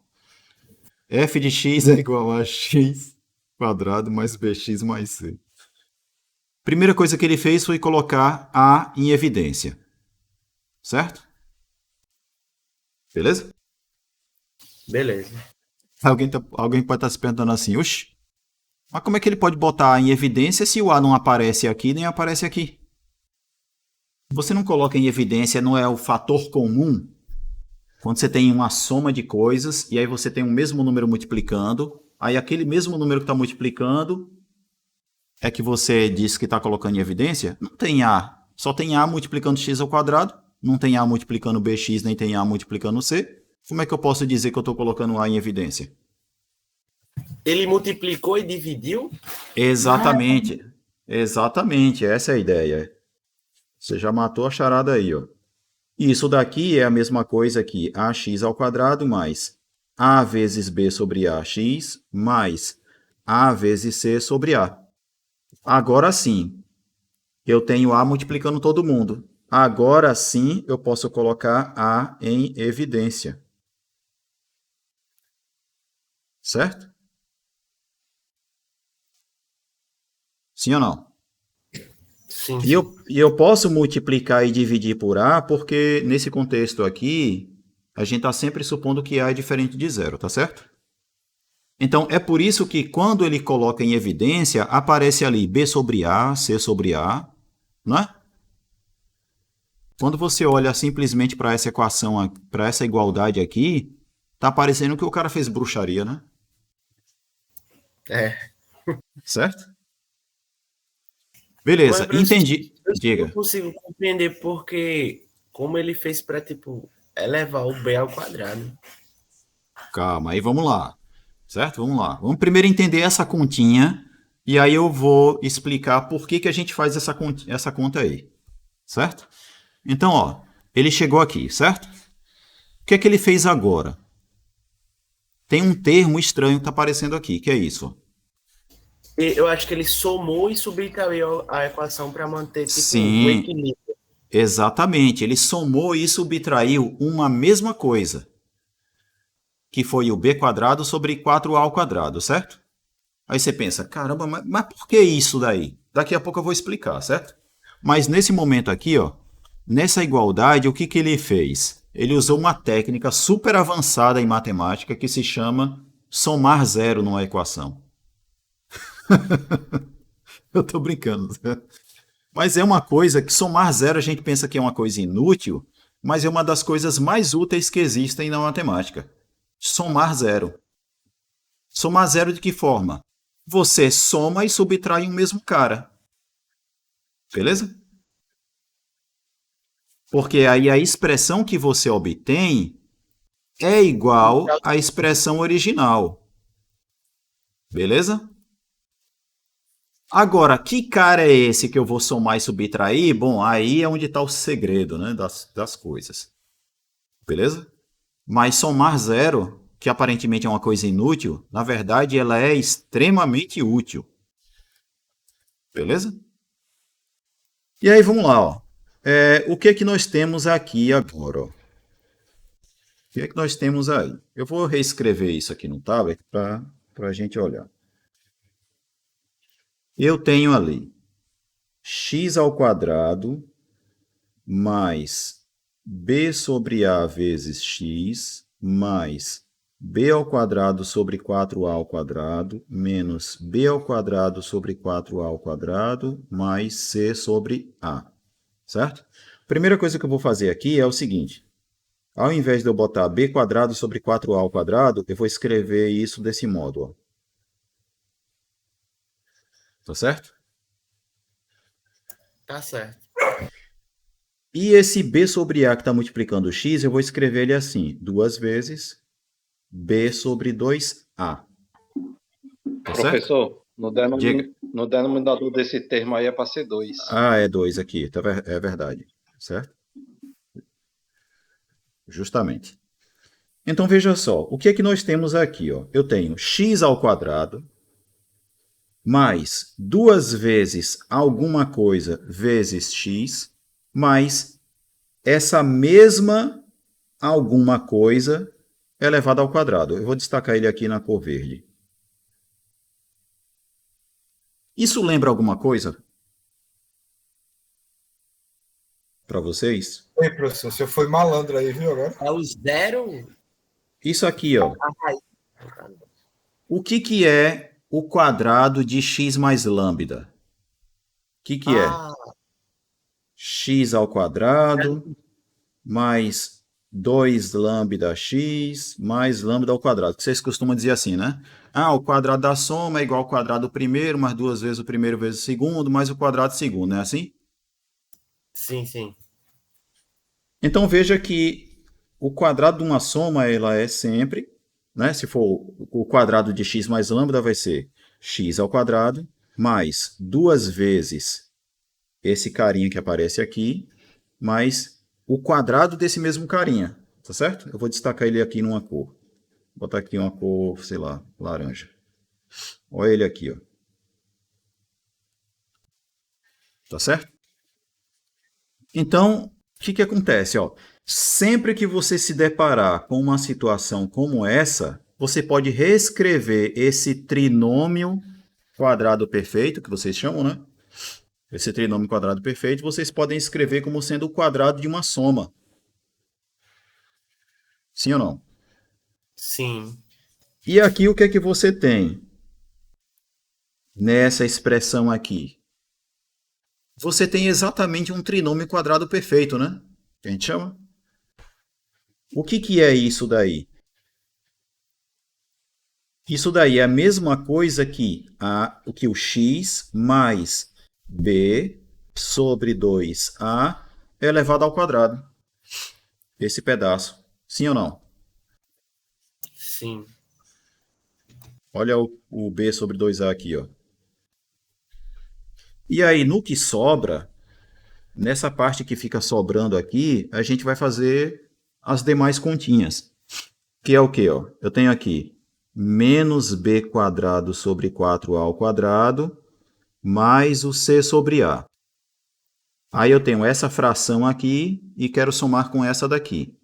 F de x é igual a x quadrado mais bx mais c. Primeira coisa que ele fez foi colocar a em evidência. Certo? Beleza? Beleza. Alguém pode estar se perguntando assim, oxe, mas como é que ele pode botar em evidência se o A não aparece aqui nem aparece aqui? Você não coloca em evidência, não é o fator comum? Quando você tem uma soma de coisas e aí você tem o mesmo número multiplicando, aí aquele mesmo número que está multiplicando é que você disse que está colocando em evidência? Não tem A. Só tem A multiplicando x ao quadrado, não tem A multiplicando bx, nem tem A multiplicando c. Como é que eu posso dizer que eu estou colocando A em evidência? Ele multiplicou e dividiu? Exatamente. Exatamente, essa é a ideia. Você já matou a charada aí, ó. Isso daqui é a mesma coisa que ax ao quadrado mais a vezes b sobre ax mais a vezes c sobre a. Agora sim, eu tenho a multiplicando todo mundo. Agora sim, eu posso colocar a em evidência. Certo? Sim ou não? Sim, E eu posso multiplicar e dividir por A, porque nesse contexto aqui, a gente está sempre supondo que A é diferente de zero, tá certo? Então, é por isso que quando ele coloca em evidência, aparece ali B sobre A, C sobre A, não é? Quando você olha simplesmente para essa equação, para essa igualdade aqui, tá parecendo que o cara fez bruxaria, né? É. Certo? Beleza, Mas, entendi. eu Diga. não consigo compreender porque como ele fez para, tipo, elevar o B ao quadrado. Calma, aí vamos lá. Certo? Vamos lá. Vamos primeiro entender essa continha e aí eu vou explicar por que a gente faz essa conta aí. Certo? Então, ó, ele chegou aqui, certo? O que é que ele fez agora? Tem um termo estranho que está aparecendo aqui, que é isso. Eu acho que ele somou e subtraiu a equação para manter, tipo, o Sim, equilíbrio. exatamente. Ele somou e subtraiu uma mesma coisa, que foi o b quadrado sobre 4a ao quadrado, certo? Aí você pensa, caramba, mas por que isso daí? Daqui a pouco eu vou explicar, certo? Mas nesse momento aqui, ó, nessa igualdade, o que ele fez? Ele usou uma técnica super avançada em matemática que se chama somar zero numa equação. Eu tô brincando. Mas é uma coisa que somar zero a gente pensa que é uma coisa inútil, mas é uma das coisas mais úteis que existem na matemática. Somar zero. Somar zero de que forma? Você soma e subtrai um mesmo cara. Beleza? Porque aí a expressão que você obtém é igual à expressão original. Beleza? Agora, que cara é esse que eu vou somar e subtrair? Bom, aí é onde está o segredo, né, das coisas. Beleza? Mas somar zero, que aparentemente é uma coisa inútil, na verdade ela é extremamente útil. Beleza? E aí, vamos lá. Ó. O que é que nós temos aqui agora? Ó? O que é que nós temos aí? Eu vou reescrever isso aqui no tablet para a gente olhar. Eu tenho ali x ao quadrado mais b sobre a vezes x mais b ao quadrado sobre 4a ao quadrado menos b ao quadrado sobre 4a ao quadrado mais c sobre a. Certo? Primeira coisa que eu vou fazer aqui é o seguinte. Ao invés de eu botar b quadrado sobre 4a ao quadrado, eu vou escrever isso desse modo. Ó. Tá certo? Tá certo. E esse b sobre a que está multiplicando x, eu vou escrever ele assim. 2 vezes b sobre 2a. Tá Professor, certo? no denominador desse termo aí é para ser 2. Ah, é 2 aqui. É verdade. Certo? Justamente. Então, veja só. O que é que nós temos aqui? Ó? Eu tenho x ao quadrado mais 2 vezes alguma coisa vezes x, mais essa mesma alguma coisa elevado ao quadrado. Eu vou destacar ele aqui na cor verde. Isso lembra alguma coisa? Para vocês? Ei, professor, você foi malandro aí, viu, agora? É o zero? Isso aqui, ó. O que é o quadrado de x mais lambda? O que é? X ao quadrado mais 2 lambda x mais lambda ao quadrado. Vocês costumam dizer assim, né? O quadrado da soma é igual ao quadrado do primeiro, mais 2 vezes o primeiro vezes o segundo, mais o quadrado do segundo, não é assim? Sim, sim. Então veja que o quadrado de uma soma, ela é sempre, né? Se for o quadrado de x mais lambda, vai ser x ao quadrado mais 2 vezes esse carinha que aparece aqui, mais o quadrado desse mesmo carinha, tá certo? Eu vou destacar ele aqui numa cor. Vou botar aqui uma cor, sei lá, laranja. Olha ele aqui, ó. Tá certo? Então, o que acontece? Ó? Sempre que você se deparar com uma situação como essa, você pode reescrever esse trinômio quadrado perfeito, que vocês chamam, né? esse trinômio quadrado perfeito, vocês podem escrever como sendo o quadrado de uma soma. Sim ou não? Sim. E aqui o que é que você tem nessa expressão aqui? Você tem exatamente um trinômio quadrado perfeito, né? Que a gente chama. O que é isso daí? Isso daí é a mesma coisa que o x mais b sobre 2a elevado ao quadrado. Esse pedaço. Sim ou não? Sim. Olha o b sobre 2a aqui, ó. E aí, no que sobra, nessa parte que fica sobrando aqui, a gente vai fazer as demais continhas. Que é o quê? Ó? Eu tenho aqui menos b quadrado sobre 4a ao quadrado, mais o c sobre a. Aí eu tenho essa fração aqui e quero somar com essa daqui.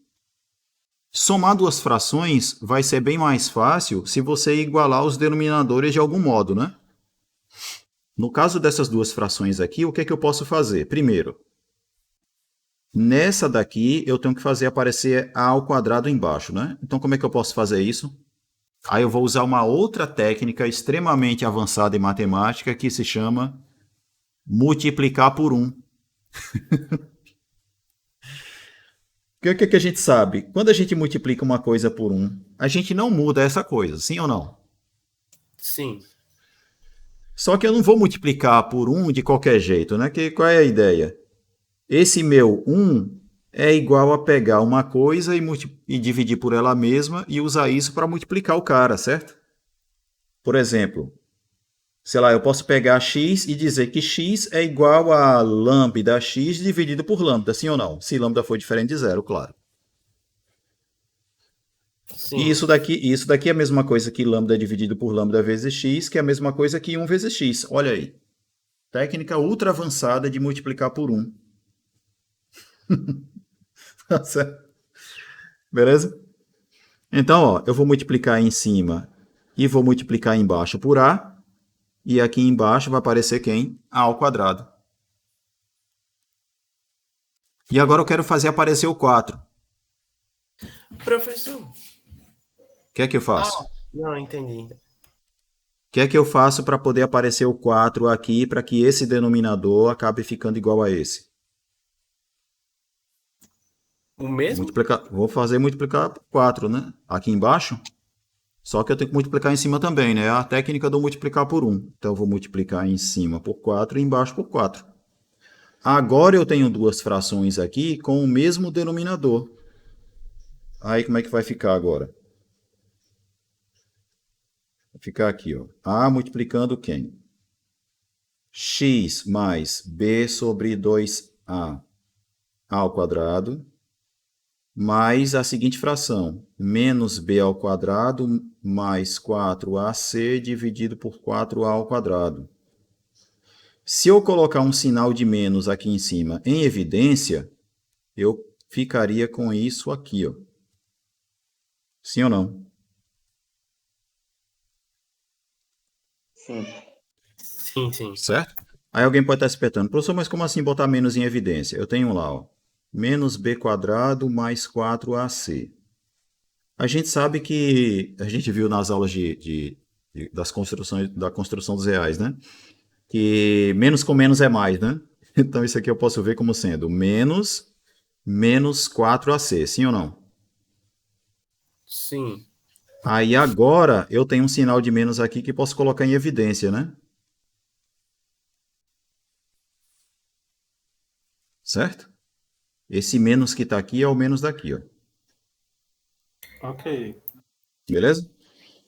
Somar duas frações vai ser bem mais fácil se você igualar os denominadores de algum modo, né? No caso dessas duas frações aqui, o que é que eu posso fazer? Primeiro, nessa daqui eu tenho que fazer aparecer a ao quadrado embaixo, né? Então como é que eu posso fazer isso? Aí eu vou usar uma outra técnica extremamente avançada em matemática que se chama multiplicar por 1. O que é que a gente sabe? Quando a gente multiplica uma coisa por 1, a gente não muda essa coisa, sim ou não? Sim. Só que eu não vou multiplicar por 1 de qualquer jeito, né? Qual é a ideia? Esse meu 1 é igual a pegar uma coisa e dividir por ela mesma e usar isso para multiplicar o cara, certo? Por exemplo, sei lá, eu posso pegar x e dizer que x é igual a lambda x dividido por lambda, sim ou não? Se lambda for diferente de zero, claro. Sim. E isso daqui é a mesma coisa que lambda dividido por lambda vezes x, que é a mesma coisa que 1 vezes x. Olha aí. Técnica ultra avançada de multiplicar por 1. Tá certo? Beleza? Então, ó, eu vou multiplicar em cima e vou multiplicar embaixo por a. E aqui embaixo vai aparecer quem? A ao quadrado. E agora eu quero fazer aparecer o 4. Professor. O que é que eu faço? Não, entendi. O que é que eu faço para poder aparecer o 4 aqui, para que esse denominador acabe ficando igual a esse? O mesmo? Vou fazer multiplicar por 4, né? Aqui embaixo. Só que eu tenho que multiplicar em cima também, né? É a técnica do multiplicar por 1. Então eu vou multiplicar em cima por 4 e embaixo por 4. Agora eu tenho duas frações aqui com o mesmo denominador. Aí como é que vai ficar agora? Vai ficar aqui, ó. A multiplicando quem? X mais b sobre 2a ao quadrado, mais a seguinte fração, menos b ao quadrado mais 4ac dividido por 4a ao quadrado. Se eu colocar um sinal de menos aqui em cima em evidência, eu ficaria com isso aqui, ó. Sim ou não? Sim. Sim, sim. Certo? Aí alguém pode estar se perguntando, professor, mas como assim botar menos em evidência? Eu tenho lá, ó, menos b quadrado mais 4ac. A gente sabe que, a gente viu nas aulas das construções, da construção dos reais, né? Que menos com menos é mais, né? Então isso aqui eu posso ver como sendo menos 4ac, sim ou não? Sim. Aí agora eu tenho um sinal de menos aqui que posso colocar em evidência, né? Certo? Esse menos que está aqui é o menos daqui, ó. Ok. Beleza?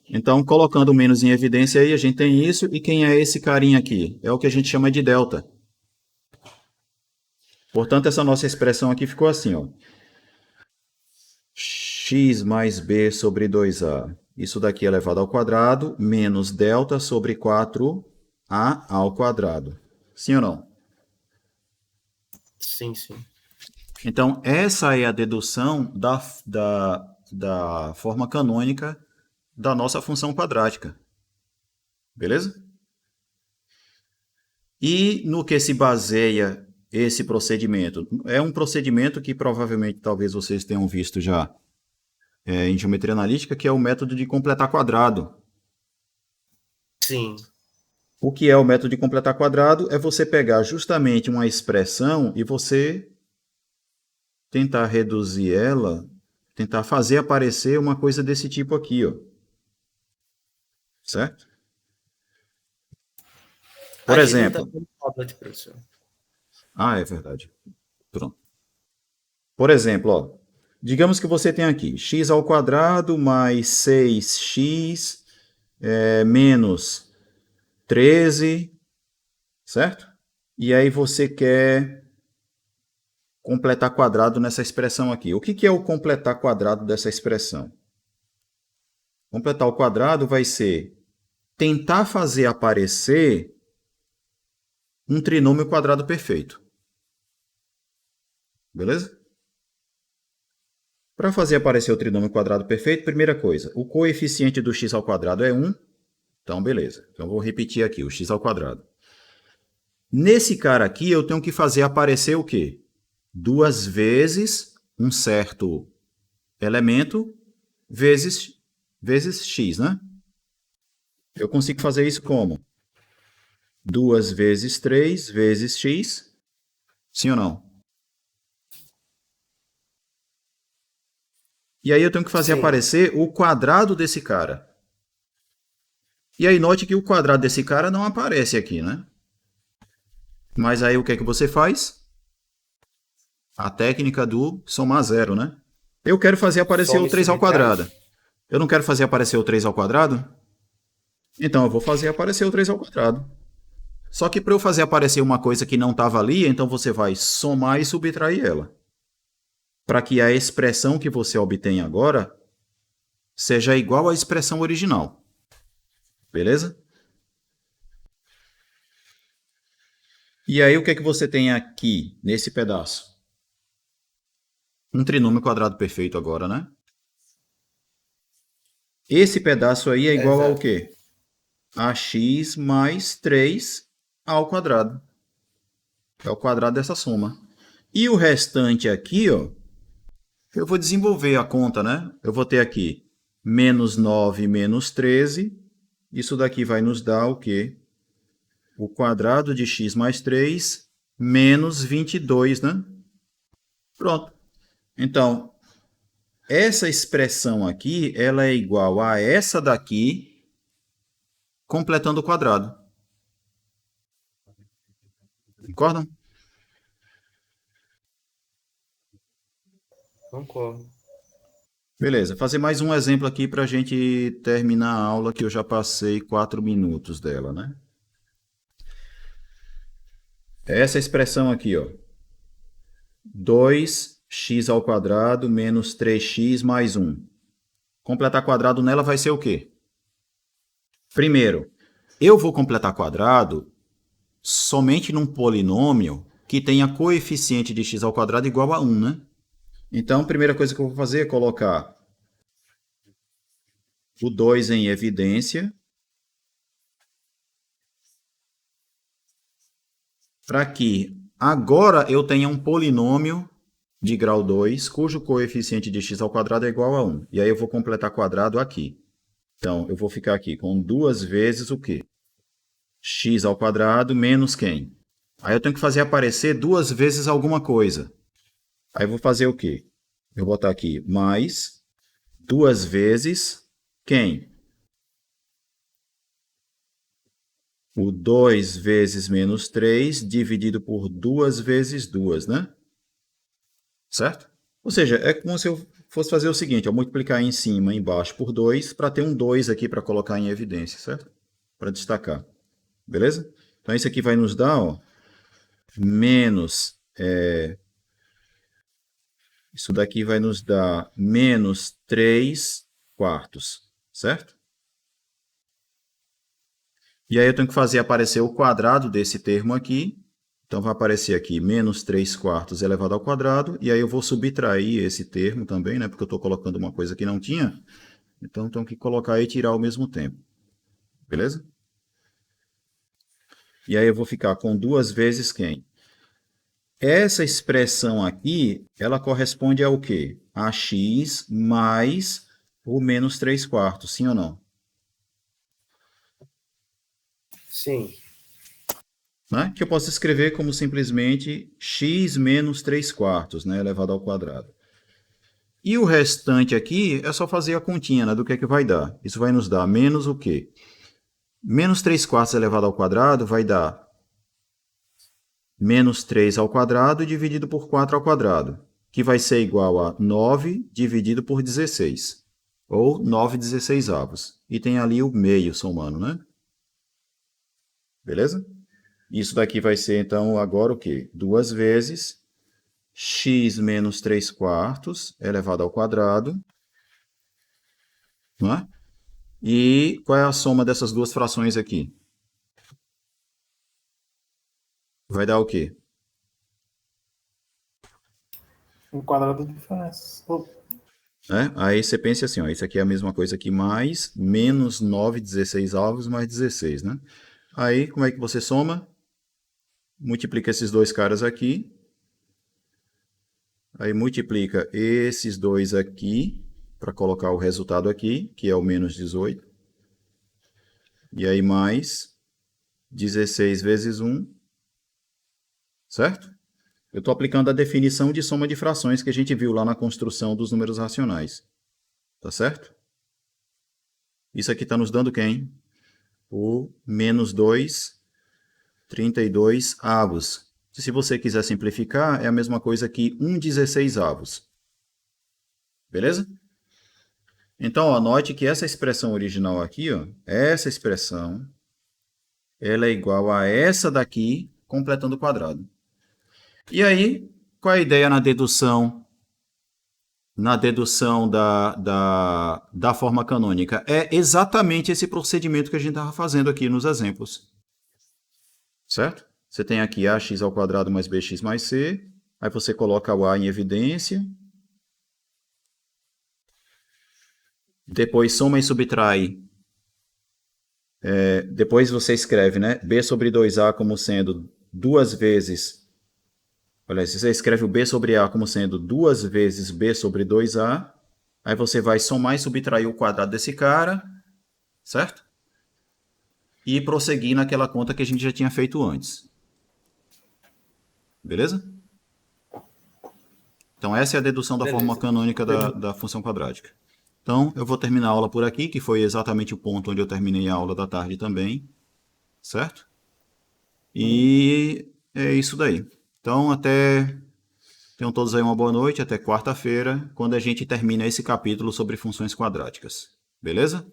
Então, colocando o menos em evidência aí, a gente tem isso. E quem é esse carinha aqui? É o que a gente chama de delta. Portanto, essa nossa expressão aqui ficou assim, ó. X mais b sobre 2a. Isso daqui elevado ao quadrado, menos delta sobre 4a ao quadrado. Sim ou não? Sim, sim. Então, essa é a dedução da forma canônica da nossa função quadrática. Beleza? E no que se baseia esse procedimento? É um procedimento que provavelmente talvez vocês tenham visto já em geometria analítica, que é o método de completar quadrado. Sim. O que é o método de completar quadrado? É você pegar justamente uma expressão e você tentar reduzir ela, tentar fazer aparecer uma coisa desse tipo aqui, ó. Certo? Por A gente não exemplo. tá tendo tablet, professor. Ah, é verdade. Pronto. Por exemplo, ó, digamos que você tem aqui x ao quadrado mais 6x menos 13, certo? E aí você quer completar quadrado nessa expressão aqui. O que é o completar quadrado dessa expressão? Completar o quadrado vai ser tentar fazer aparecer um trinômio quadrado perfeito. Beleza? Para fazer aparecer o trinômio quadrado perfeito, primeira coisa, o coeficiente do x ao quadrado é 1. Então, beleza. Então, vou repetir aqui, o x ao quadrado. Nesse cara aqui, eu tenho que fazer aparecer o quê? 2 vezes um certo elemento vezes x, né? Eu consigo fazer isso como? 2 vezes 3 vezes x. Sim ou não? E aí eu tenho que fazer aparecer o quadrado desse cara. E aí note que o quadrado desse cara não aparece aqui, né? Mas aí o que é que você faz? A técnica do somar zero, né? Eu quero fazer aparecer o 3 ao quadrado. Eu não quero fazer aparecer o 3 ao quadrado? Então eu vou fazer aparecer o 3 ao quadrado. Só que para eu fazer aparecer uma coisa que não estava ali, então você vai somar e subtrair ela. Para que a expressão que você obtém agora seja igual à expressão original. Beleza? E aí o que é que você tem aqui nesse pedaço? Um trinômio quadrado perfeito agora, né? Esse pedaço aí é igual ao quê? A x mais 3 ao quadrado. É o quadrado dessa soma. E o restante aqui, ó, eu vou desenvolver a conta, né? Eu vou ter aqui menos 9 menos 13. Isso daqui vai nos dar o quê? O quadrado de x mais 3 menos 22, né? Pronto. Então, essa expressão aqui, ela é igual a essa daqui, completando o quadrado. Concordam? Concordo. Beleza, fazer mais um exemplo aqui para a gente terminar a aula, que eu já passei 4 minutos dela, né? Essa expressão aqui, ó. 2x ao quadrado menos 3x mais 1. Completar quadrado nela vai ser o quê? Primeiro, eu vou completar quadrado somente num polinômio que tenha coeficiente de x ao quadrado igual a 1, né? Então, a primeira coisa que eu vou fazer é colocar o 2 em evidência, para que agora eu tenha um polinômio de grau 2, cujo coeficiente de x ao quadrado é igual a 1. E aí eu vou completar quadrado aqui. Então, eu vou ficar aqui com 2 vezes o quê? X ao quadrado menos quem? Aí eu tenho que fazer aparecer 2 vezes alguma coisa. Aí eu vou fazer o quê? Eu vou botar aqui mais 2 vezes quem? O 2 vezes menos 3 dividido por 2 vezes 2, né? Certo? Ou seja, é como se eu fosse fazer o seguinte, eu multiplicar em cima e embaixo por 2 para ter um 2 aqui para colocar em evidência, certo? Para destacar. Beleza? Então, isso aqui vai nos dar, ó, menos... isso daqui vai nos dar menos 3 quartos, certo? E aí eu tenho que fazer aparecer o quadrado desse termo aqui. Então, vai aparecer aqui menos 3 quartos elevado ao quadrado. E aí eu vou subtrair esse termo também, né? Porque eu estou colocando uma coisa que não tinha. Então, tenho que colocar e tirar ao mesmo tempo. Beleza? E aí eu vou ficar com 2 vezes quem? Essa expressão aqui, ela corresponde ao quê? A x mais o menos 3/4, sim ou não? Sim. Né? Que eu posso escrever como simplesmente x menos 3/4, né? Elevado ao quadrado. E o restante aqui é só fazer a continha, né? Do que é que vai dar. Isso vai nos dar menos o quê? Menos 3/4 elevado ao quadrado vai dar menos 3 ao quadrado dividido por 4 ao quadrado, que vai ser igual a 9 dividido por 16, ou 9/16. E tem ali o meio somando, né? Beleza? Isso daqui vai ser, então, agora o quê? 2 vezes x menos 3/4 elevado ao quadrado. Não é? E qual é a soma dessas duas frações aqui? Vai dar o quê? Um quadrado de diferença. Aí você pensa assim, ó, isso aqui é a mesma coisa que mais, menos 9/16 mais 16, né? Aí, como é que você soma? Multiplica esses dois caras aqui. Aí multiplica esses dois aqui, para colocar o resultado aqui, que é o menos 18. E aí mais 16 vezes 1, certo? Eu estou aplicando a definição de soma de frações que a gente viu lá na construção dos números racionais. Tá certo? Isso aqui está nos dando quem? O menos 2/32. Se você quiser simplificar, é a mesma coisa que 1/16. Beleza? Então, anote que essa expressão original aqui, ó, essa expressão, ela é igual a essa daqui, completando o quadrado. E aí, qual é a ideia na dedução? Na dedução da forma canônica? É exatamente esse procedimento que a gente estava fazendo aqui nos exemplos. Certo? Você tem aqui ax ao quadrado mais bx mais c. Aí você coloca o a em evidência. Depois soma e subtrai. Depois você escreve, né? B sobre 2a como sendo 2 vezes... Olha, se você escreve o b sobre a como sendo 2 vezes b sobre 2a, aí você vai somar e subtrair o quadrado desse cara, certo? E prosseguir naquela conta que a gente já tinha feito antes. Beleza? Então, essa é a dedução da forma canônica da função quadrática. Então, eu vou terminar a aula por aqui, que foi exatamente o ponto onde eu terminei a aula da tarde também. Certo? E é isso daí. Então, tenham todos aí uma boa noite, até quarta-feira, quando a gente termina esse capítulo sobre funções quadráticas. Beleza?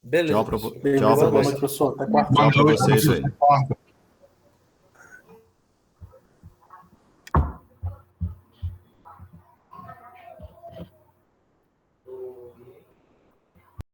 Beleza. Tchau para vocês. Boa noite, pessoal. Até quarta. Tchau para vocês aí.